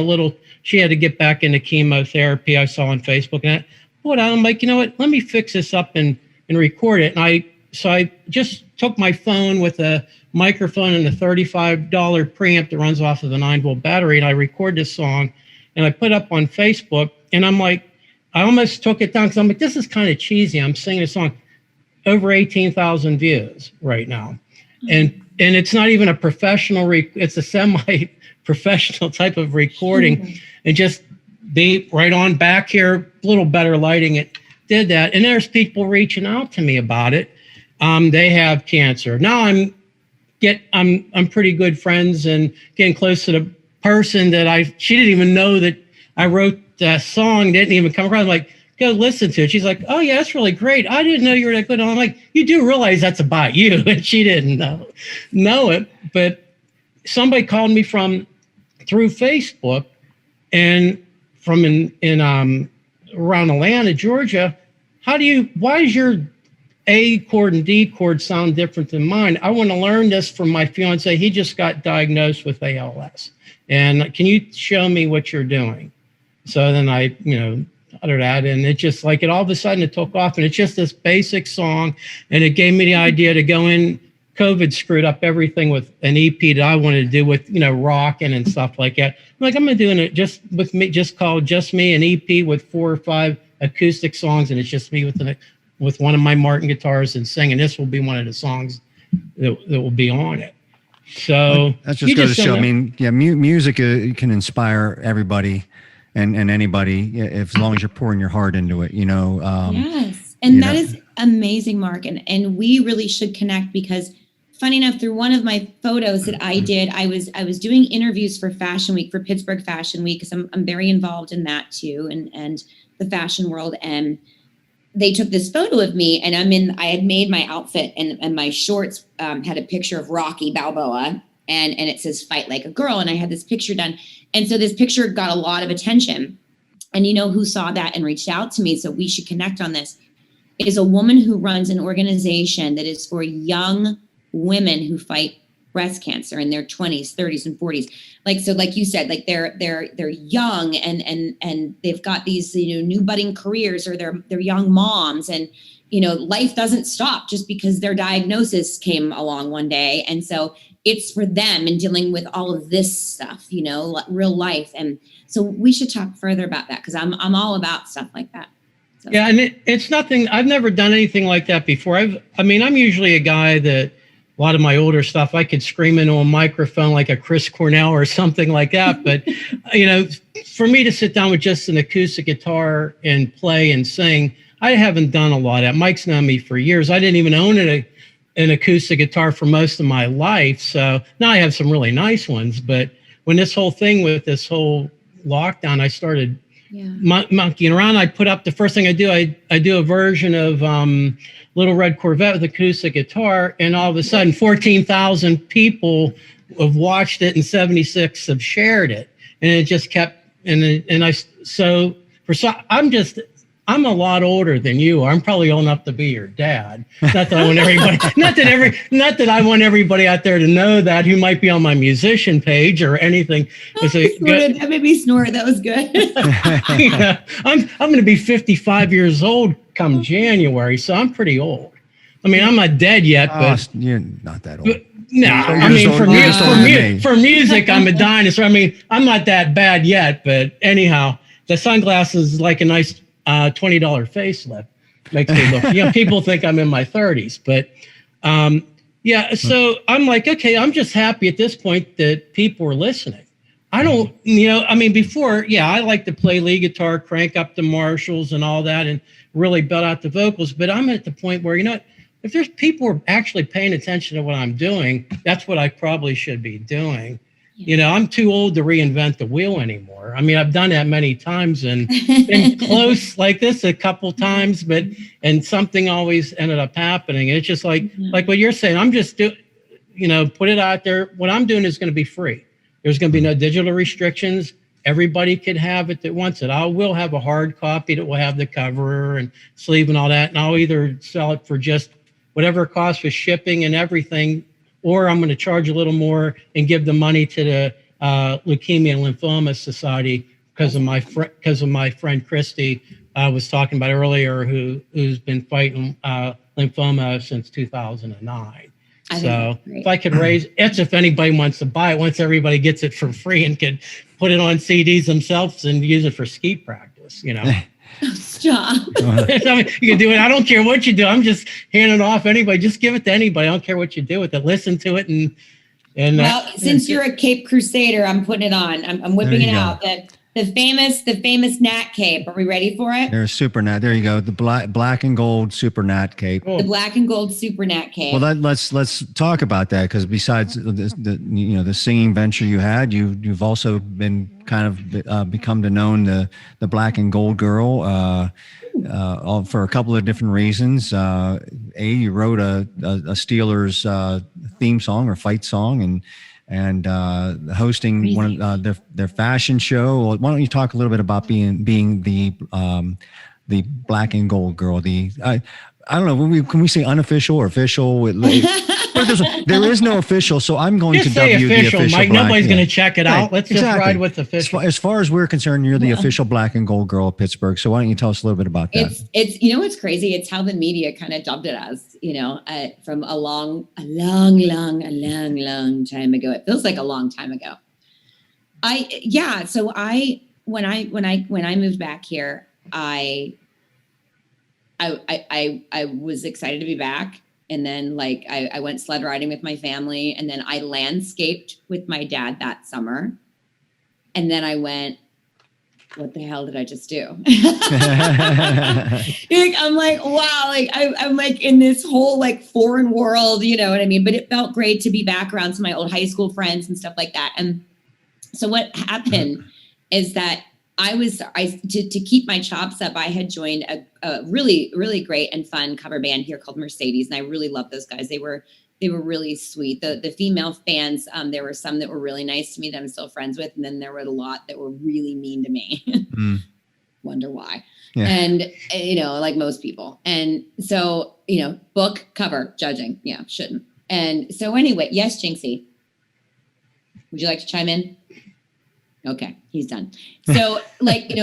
she had to get back into chemotherapy. I saw on Facebook, and I'm like, you know what, let me fix this up and record it. And so I just took my phone with a microphone and a $35 preamp that runs off of a 9-volt battery, and I record this song. And I put up on Facebook, and I'm like, I almost took it down because I'm like, this is kind of cheesy. I'm singing a song, over 18,000 views right now. And it's not even a professional, it's a semi-professional type of recording. And just be right on back here, a little better lighting, it did that. And there's people reaching out to me about it. They have cancer. Now I'm pretty good friends and getting close to the person that she didn't even know that I wrote that song, didn't even come across. I'm like, go listen to it. She's like, oh yeah, that's really great. I didn't know you were that good. And I'm like, you do realize that's about you. And she didn't know it, but somebody called me through Facebook and from in around Atlanta, Georgia. Why does your A chord and D chord sound different than mine? I want to learn this from my fiance. He just got diagnosed with ALS. And can you show me what you're doing? So then I, uttered that, and it just like it all of a sudden it took off, and it's just this basic song, and it gave me the idea to go in. COVID screwed up everything with an EP that I wanted to do with, rocking and stuff like that. I'm like, I'm gonna do it just with me, just called Just Me, an EP with 4 or 5 acoustic songs, and it's just me with one of my Martin guitars and singing. This will be one of the songs that will be on it. So that's just goes to show. I mean, yeah, music can inspire everybody and anybody as long as you're pouring your heart into it. Yes, and that is amazing, Mark. And we really should connect because, funny enough, through one of my photos that I did, I was doing interviews for Fashion Week, for Pittsburgh Fashion Week, because I'm very involved in that too, and the fashion world. And they took this photo of me, and I had made my outfit, and my shorts had a picture of Rocky Balboa, and it says "Fight Like a Girl," and I had this picture done, and so this picture got a lot of attention. And you know who saw that and reached out to me? So we should connect on this. Is a woman who runs an organization that is for young women who fight breast cancer in their 20s, 30s, and 40s. Like you said, like they're young and they've got these new budding careers, or they're young moms, and life doesn't stop just because their diagnosis came along one day. And so it's for them and dealing with all of this stuff, real life. And so we should talk further about that because I'm all about stuff like that. So. Yeah, and it's nothing. I've never done anything like that before. I'm usually a guy that a lot of my older stuff, I could scream into a microphone like a Chris Cornell or something like that. But, for me to sit down with just an acoustic guitar and play and sing, I haven't done a lot of that. Mike's known me for years. I didn't even own an acoustic guitar for most of my life. So now I have some really nice ones. But when this whole thing with this whole lockdown, I started monkeying around. I put up the first thing I do. I do a version of Little Red Corvette with acoustic guitar, and all of a sudden, 14,000 people have watched it, and 76 have shared it, and it just kept. I'm a lot older than you are. I'm probably old enough to be your dad. Not that I want everybody, not that I want everybody out there to know that who might be on my musician page or anything. That made me snort. That was good. Yeah, I'm going to be 55 years old come January, so I'm pretty old. I mean, I'm not dead yet, but you're not that old. No, I mean, for music, I'm a dinosaur. I mean, I'm not that bad yet, but anyhow, the sunglasses is like a nice $20 facelift. Makes me look, people think I'm in my 30s, but so I'm like, okay, I'm just happy at this point that people are listening. I don't, I mean, before, I like to play lead guitar, crank up the Marshalls and all that, and really belt out the vocals. But I'm at the point where, if there's people who are actually paying attention to what I'm doing, that's what I probably should be doing. I'm too old to reinvent the wheel anymore. I mean, I've done that many times and been close like this a couple times, and something always ended up happening. It's just like what you're saying. I'm just put it out there. What I'm doing is going to be free. There's going to be no digital restrictions. Everybody could have it that wants it. I will have a hard copy that will have the cover and sleeve and all that. And I'll either sell it for just whatever it costs for shipping and everything, or I'm going to charge a little more and give the money to the Leukemia and Lymphoma Society because of my friend Christy I was talking about earlier, who's been fighting lymphoma since 2009. So if I could raise, it's if anybody wants to buy it, once everybody gets it for free and can put it on CDs themselves and use it for ski practice, Stop. I mean, you can do it. I don't care what you do. I'm just handing it off anybody. Just give it to anybody. I don't care what you do with it. Listen to it and since you're a Cape Crusader, I'm putting it on. I'm whipping it out. The famous Nat cape. Are we ready for it? There's Super Nat. There you go. The black and gold Super Nat cape. The black and gold Super Nat cape. Well, let's talk about that, because besides the singing venture you had, you've also been kind of become to known the black and gold girl for a couple of different reasons. You wrote a Steelers theme song or fight song, and hosting one of their fashion show. Well, why don't you talk a little bit about being the black and gold girl? I don't know. Can we say unofficial or official? There is no official, so I'm going just to say W official, the official. Mike. Nobody's going to check it out. Let's just ride with official. As far as we're concerned, you're the official black and gold girl of Pittsburgh. So why don't you tell us a little bit about that? It's what's crazy? It's how the media kind of dubbed it as, from a long time ago. It feels like a long time ago. So when I moved back here, I was excited to be back. And then I went sled riding with my family, and then I landscaped with my dad that summer. And then I went, what the hell did I just do? I'm like, wow, I'm like in this whole foreign world, you know what I mean? But it felt great to be back around some of my old high school friends and stuff like that. And so what happened is that to keep my chops up, I had joined a really, really great and fun cover band here called Mercedes. And I really love those guys. They were really sweet. The female fans, there were some that were really nice to me that I'm still friends with. And then there were a lot that were really mean to me. Wonder why. Yeah. And, like most people. And so, book, cover, judging. Yeah, shouldn't. And so anyway, yes, Jinxie. Would you like to chime in? Okay, he's done. So like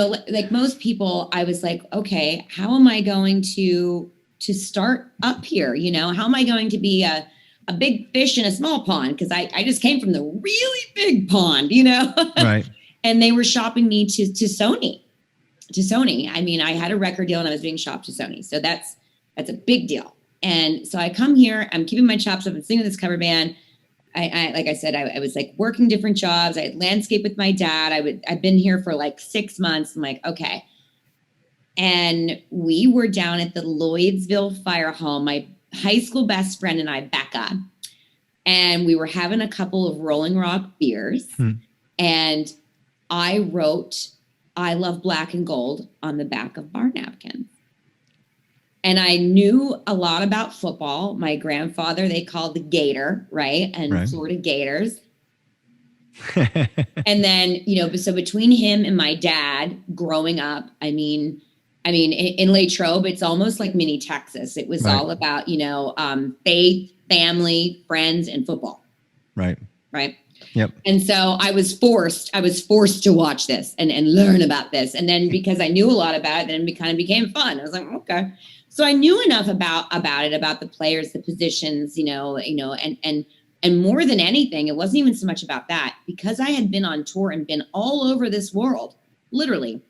most people, I was like, okay, how am I going to start up here? How am I going to be a big fish in a small pond? Because I just came from the really big pond, Right. And they were shopping me to Sony. I mean, I had a record deal and I was being shopped to Sony. So that's a big deal. And so I come here, I'm keeping my chops up and singing this cover band. I like I said, I was working different jobs. I had landscape with my dad. I've been here for 6 months. I'm like, okay. And we were down at the Lloydsville Fire Hall, my high school best friend and I, Becca, and we were having a couple of Rolling Rock beers. And I wrote I love black and gold on the back of bar napkins. And I knew a lot about football. My grandfather, they called the Gator, right? And Florida Gators. And then, so between him and my dad growing up, I mean, in Latrobe, it's almost like mini Texas. It was all about, faith, family, friends, and football. Right. Yep. And so I was forced to watch this and learn about this. And then because I knew a lot about it, then it kind of became fun. I was like, okay. So I knew enough about it, about the players, the positions, and more than anything, it wasn't even so much about that, because I had been on tour and been all over this world, literally.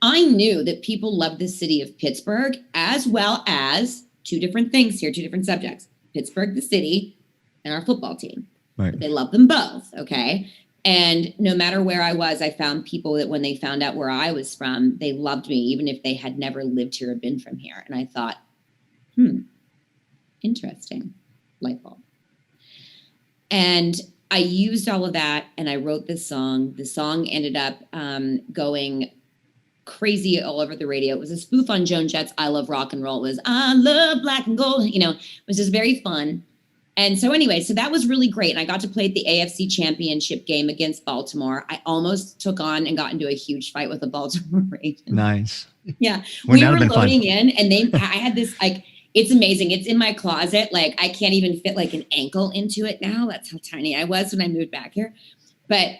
I knew that people loved the city of Pittsburgh, as well as two different things here, two different subjects: Pittsburgh, the city, and our football team. Right. But they love them both. Okay. And no matter where I was, I found people that when they found out where I was from, they loved me, even if they had never lived here or been from here. And I thought, interesting. Light bulb. And I used all of that and I wrote this song. The song ended up going crazy all over the radio. It was a spoof on Joan Jett's I Love Rock and Roll. It was I Love Black and Gold. It was just very fun. And so anyway, so that was really great. And I got to play at the AFC Championship game against Baltimore. I almost took on and got into a huge fight with a Baltimore Ravens. Nice. Yeah. We were loading in and I had this, like, it's amazing. It's in my closet. Like, I can't even fit like an ankle into it now. That's how tiny I was when I moved back here. But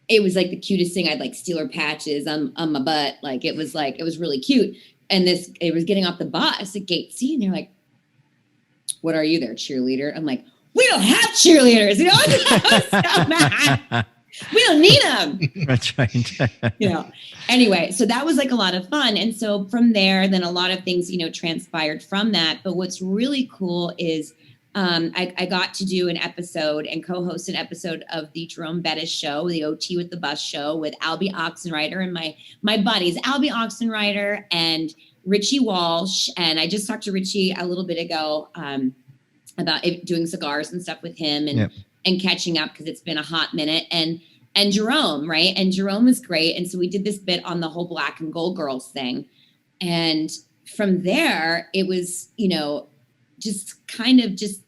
it was like the cutest thing. I had like Steeler patches on my butt. Like, it was really cute. And it was getting off the bus at gate C, and they're like, "What are you there, cheerleader?" I'm like, "We don't have cheerleaders." So mad. We don't need them. That's right. Anyway, so that was like a lot of fun. And so from there, then a lot of things, transpired from that. But what's really cool is I got to do an episode and co-host an episode of the Jerome Bettis show, the OT with the Bus show, with Albie Oxenreiter and my buddies, Albie Oxenreiter and Richie Walsh. And I just talked to Richie a little bit ago about doing cigars and stuff with him and catching up, because it's been a hot minute. And Jerome, right? And Jerome is great. And so we did this bit on the whole Black and Gold girls thing. And from there, it was, just kind of just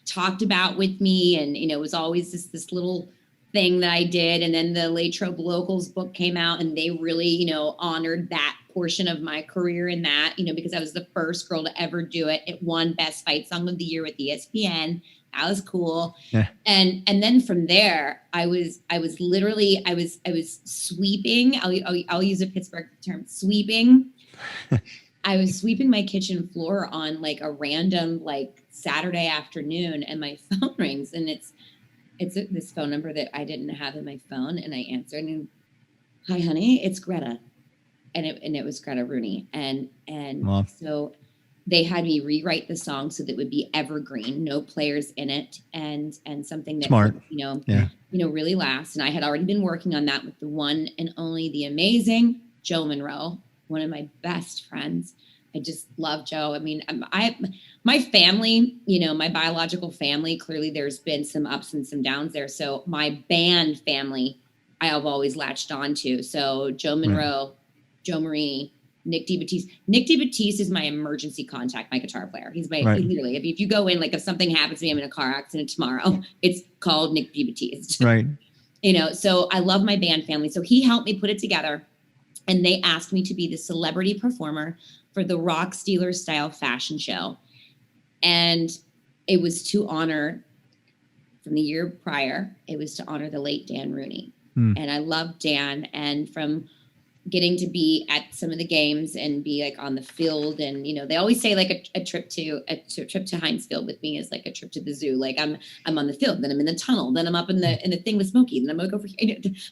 talked about with me. And, it was always this little thing that I did. And then the Latrobe Locals book came out, and they really, honored that portion of my career in that, because I was the first girl to ever do it. It won Best Fight Song of the Year with ESPN. That was cool. Yeah. And then from there, I was sweeping. I'll use a Pittsburgh term, sweeping. I was sweeping my kitchen floor on like a random like Saturday afternoon, and my phone rings, and it's this phone number that I didn't have in my phone, and I answered, and, "Hi, honey, it's Greta," and it was Greta Rooney, and wow. So they had me rewrite the song so that it would be evergreen, no players in it, and something that smart, really lasts. And I had already been working on that with the one and only, the amazing Joe Monroe, one of my best friends. I just love Joe. I mean, my family, my biological family, clearly there's been some ups and some downs there. So my band family, I have always latched on to. So Joe Monroe, Joe Marini, Nick DeBattiste. Nick DeBattiste is my emergency contact, my guitar player. He's my, literally, if you go in, like if something happens to me, I'm in a car accident tomorrow, it's called Nick DeBattiste. Right. So I love my band family. So he helped me put it together, and they asked me to be the celebrity performer for the Rock Steelers style fashion show. And it was to honor, from the year prior, it was to honor the late Dan Rooney. And I love Dan, and from getting to be at some of the games and be like on the field, and they always say like a trip to Heinz Field with me is like a trip to the zoo. Like I'm on the field, then I'm in the tunnel, then I'm up in the thing with Smokey, then I'm gonna go for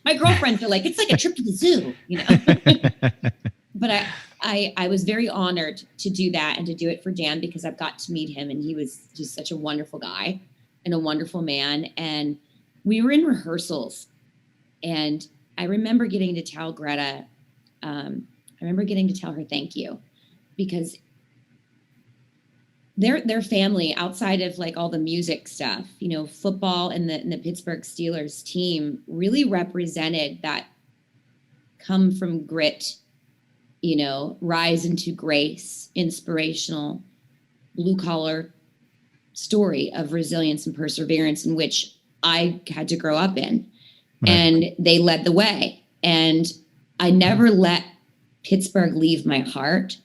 my girlfriends are like, it's like a trip to the zoo, But I was very honored to do that and to do it for Dan, because I've got to meet him, and he was just such a wonderful guy and a wonderful man. And we were in rehearsals, and I remember getting to tell Greta, her thank you, because their family, outside of like all the music stuff, football and the Pittsburgh Steelers team really represented that come from grit, rise into grace, inspirational, blue collar story of resilience and perseverance in which I had to grow up in. Right. And they led the way. And I never let Pittsburgh leave my heart.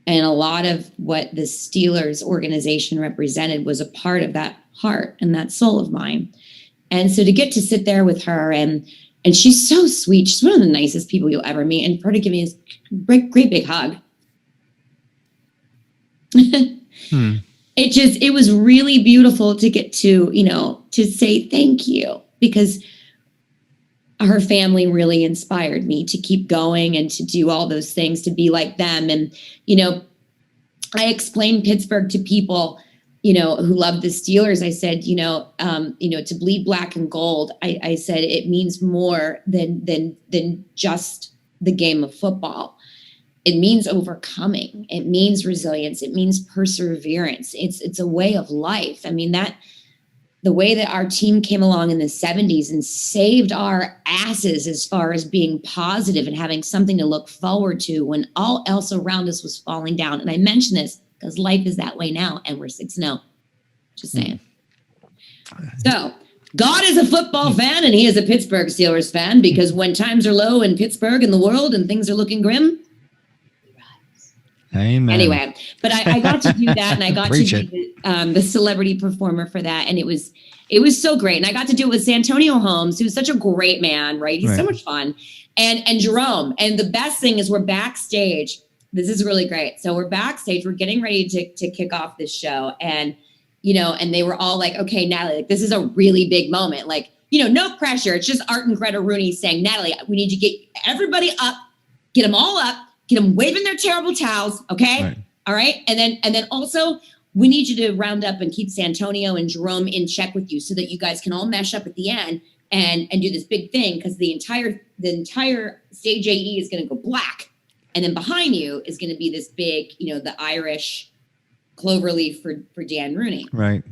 And a lot of what the Steelers organization represented was a part of that heart and that soul of mine. And so to get to sit there with her, and she's so sweet. She's one of the nicest people you'll ever meet. And for her to give me this great big hug. It was really beautiful to get to, to say thank you, because her family really inspired me to keep going and to do all those things, to be like them. And, I explained Pittsburgh to people, who love the Steelers. I said, to bleed black and gold, I said it means more than just the game of football. It means overcoming. It means resilience. It means perseverance. It's a way of life. I mean, the way that our team came along in the 70s and saved our asses as far as being positive and having something to look forward to when all else around us was falling down. And I mention this because life is that way now, and we're 6-0. Just saying. So God is a football fan, and he is a Pittsburgh Steelers fan, because when times are low in Pittsburgh and the world and things are looking grim, we rise. Amen. Anyway, but I got to do that, and I got to be the celebrity performer for that, and it was so great. And I got to do it with Santonio Holmes, who's such a great man, right? He's so much fun, and Jerome. And the best thing is we're backstage. This is really great. So we're backstage. We're getting ready to kick off this show, and and they were all like, "Okay, Natalie, like, this is a really big moment. Like, no pressure. It's just Art and Greta Rooney saying, Natalie, we need to get everybody up, get them all up, get them waving their terrible towels, okay? Right. All right, and then also we need you to round up and keep Santonio and Jerome in check with you, so that you guys can all mesh up at the end and do this big thing, because the entire stage AE is going to go black, and then behind you is going to be this big, the Irish cloverleaf for Dan Rooney. Right.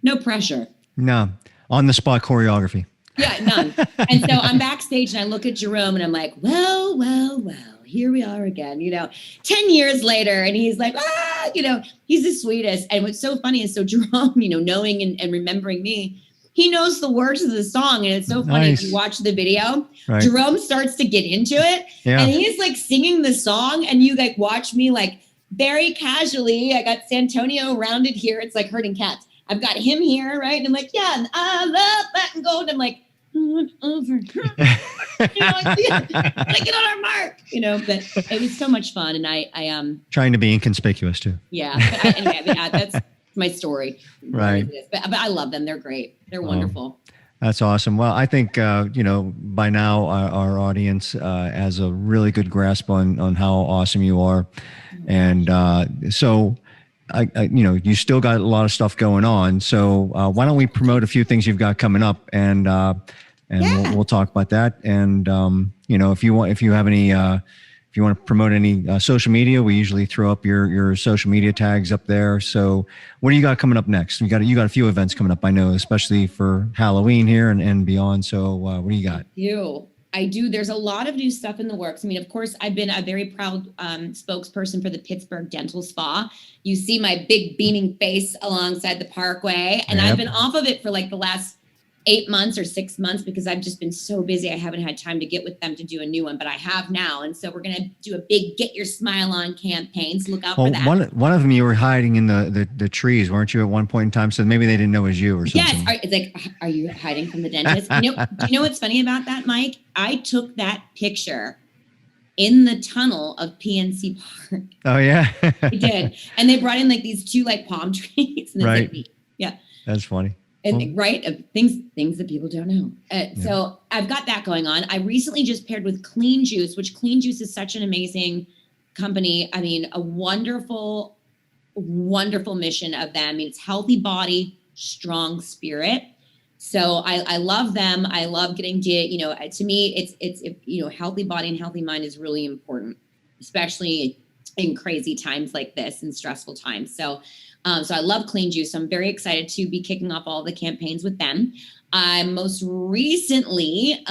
No pressure. No, on the spot choreography. Yeah, none. And so I'm backstage and I look at Jerome and I'm like, well, here we are again, 10 years later. And he's like, he's the sweetest. And what's so funny is, so Jerome, knowing and remembering me, he knows the words of the song. And it's so funny. Nice. If you watch the video, right. Jerome starts to get into it. Yeah. And he's like singing the song, and you like watch me like very casually. I got Santonio rounded here. It's like herding cats. I've got him here, right? And I'm like, yeah, and I love black and gold. I'm like, over. Like, get on our mark, but it was so much fun. And I trying to be inconspicuous too. Yeah. Anyway, that's my story. Right. But I love them. They're great. They're wonderful. That's awesome. Well, I think, by now our audience has a really good grasp on how awesome you are. And so, you still got a lot of stuff going on. So why don't we promote a few things you've got coming up, and we'll talk about that. And, if you want to promote any social media, we usually throw up your social media tags up there. So what do you got coming up next? You got a few events coming up, I know, especially for Halloween here and beyond. So what do you got? I do. There's a lot of new stuff in the works. I mean, of course, I've been a very proud spokesperson for the Pittsburgh Dental Spa. You see my big beaming face alongside the Parkway. And I've been off of it for like the last 8 months or 6 months, because I've just been so busy. I haven't had time to get with them to do a new one, but I have now. And so we're going to do a big Get Your Smile On campaign. So look out for that. One of them, you were hiding in the trees, weren't you, at one point in time? So maybe they didn't know it was you or something. Yes. It's like, are you hiding from the dentist? Do you know what's funny about that, Mike? I took that picture in the tunnel of PNC Park. Oh, yeah. I did. And they brought in like these two like palm trees. And right. Like, yeah. That's funny. And things that people don't know. So I've got that going on. I recently just paired with Clean Juice, which Clean Juice is such an amazing company. I mean, a wonderful, wonderful mission of them. I mean, it's healthy body, strong spirit. So I love them. I love getting to me, it's healthy body and healthy mind is really important, especially in crazy times like this and stressful times. So So I love Clean Juice. So I'm very excited to be kicking off all the campaigns with them. I most recently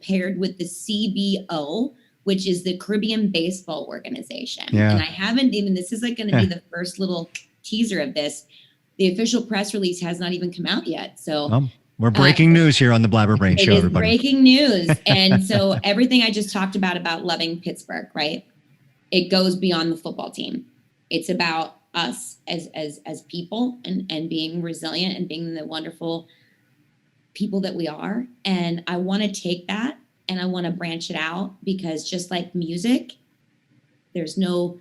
paired with the CBO, which is the Caribbean Baseball Organization. Yeah. And I haven't even, this is like going to be the first little teaser of this. The official press release has not even come out yet. So we're breaking news here on the Blabber Brains show, everybody. Breaking news. And so everything I just talked about loving Pittsburgh, right? It goes beyond the football team. It's about us as people and being resilient and being the wonderful people that we are. And I want to take that and I want to branch it out, because just like music, there's no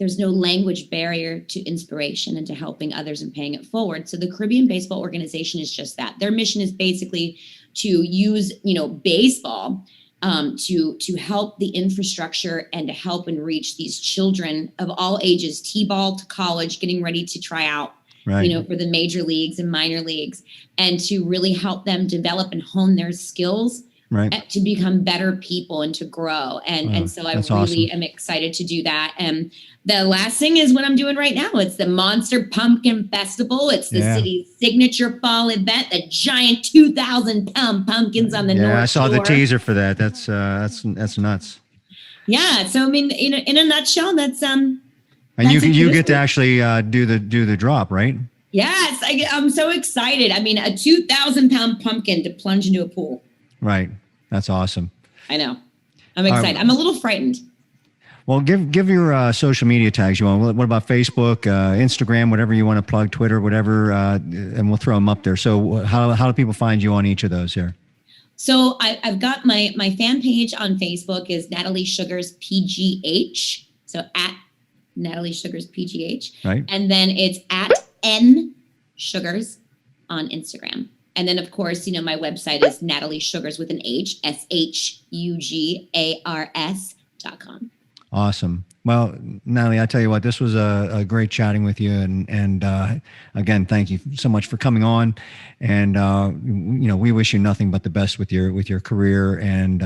language barrier to inspiration and to helping others and paying it forward. So the Caribbean Baseball Organization is just that. Their mission is basically to use, baseball to help the infrastructure and to help and reach these children of all ages, T-ball to college, getting ready to try out, for the major leagues and minor leagues, and to really help them develop and hone their skills to become better people and to grow. And so I really am excited to do that. And the last thing is what I'm doing right now. It's the Monster Pumpkin Festival. It's the city's signature fall event, the giant 2,000-pound pumpkins on the North Shore. I saw the teaser for that. That's nuts. Yeah. So, I mean, in a nutshell, that's and you get to actually do the drop, right? Yes. I'm so excited. I mean, a 2,000-pound pumpkin to plunge into a pool. Right. That's awesome. I know. I'm excited. I'm a little frightened. Well, give your social media tags you want. What about Facebook, Instagram, whatever you want to plug, Twitter, whatever, and we'll throw them up there. So how do people find you on each of those here? So I've got my fan page on Facebook is Natalie Shugars PGH. So at Natalie Shugars PGH. Right. And then it's at N Shugars on Instagram. And then, of course, my website is Natalie Shugars with an H, SHUGARS.com. Awesome. Well, Natalie, I tell you what, this was a great chatting with you. And again, thank you so much for coming on. And, we wish you nothing but the best with your career and,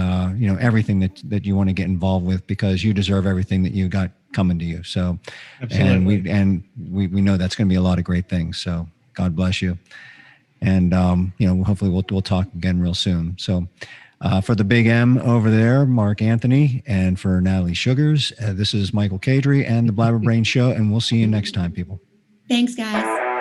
everything that you want to get involved with, because you deserve everything that you got coming to you. So, absolutely. And we know that's going to be a lot of great things. So God bless you. And, hopefully we'll talk again real soon. So for the big M over there, Mark Anthony, and for Natalie Shugars, this is Michael Kadrie and the Blabber Brains Show. And we'll see you next time, people. Thanks, guys.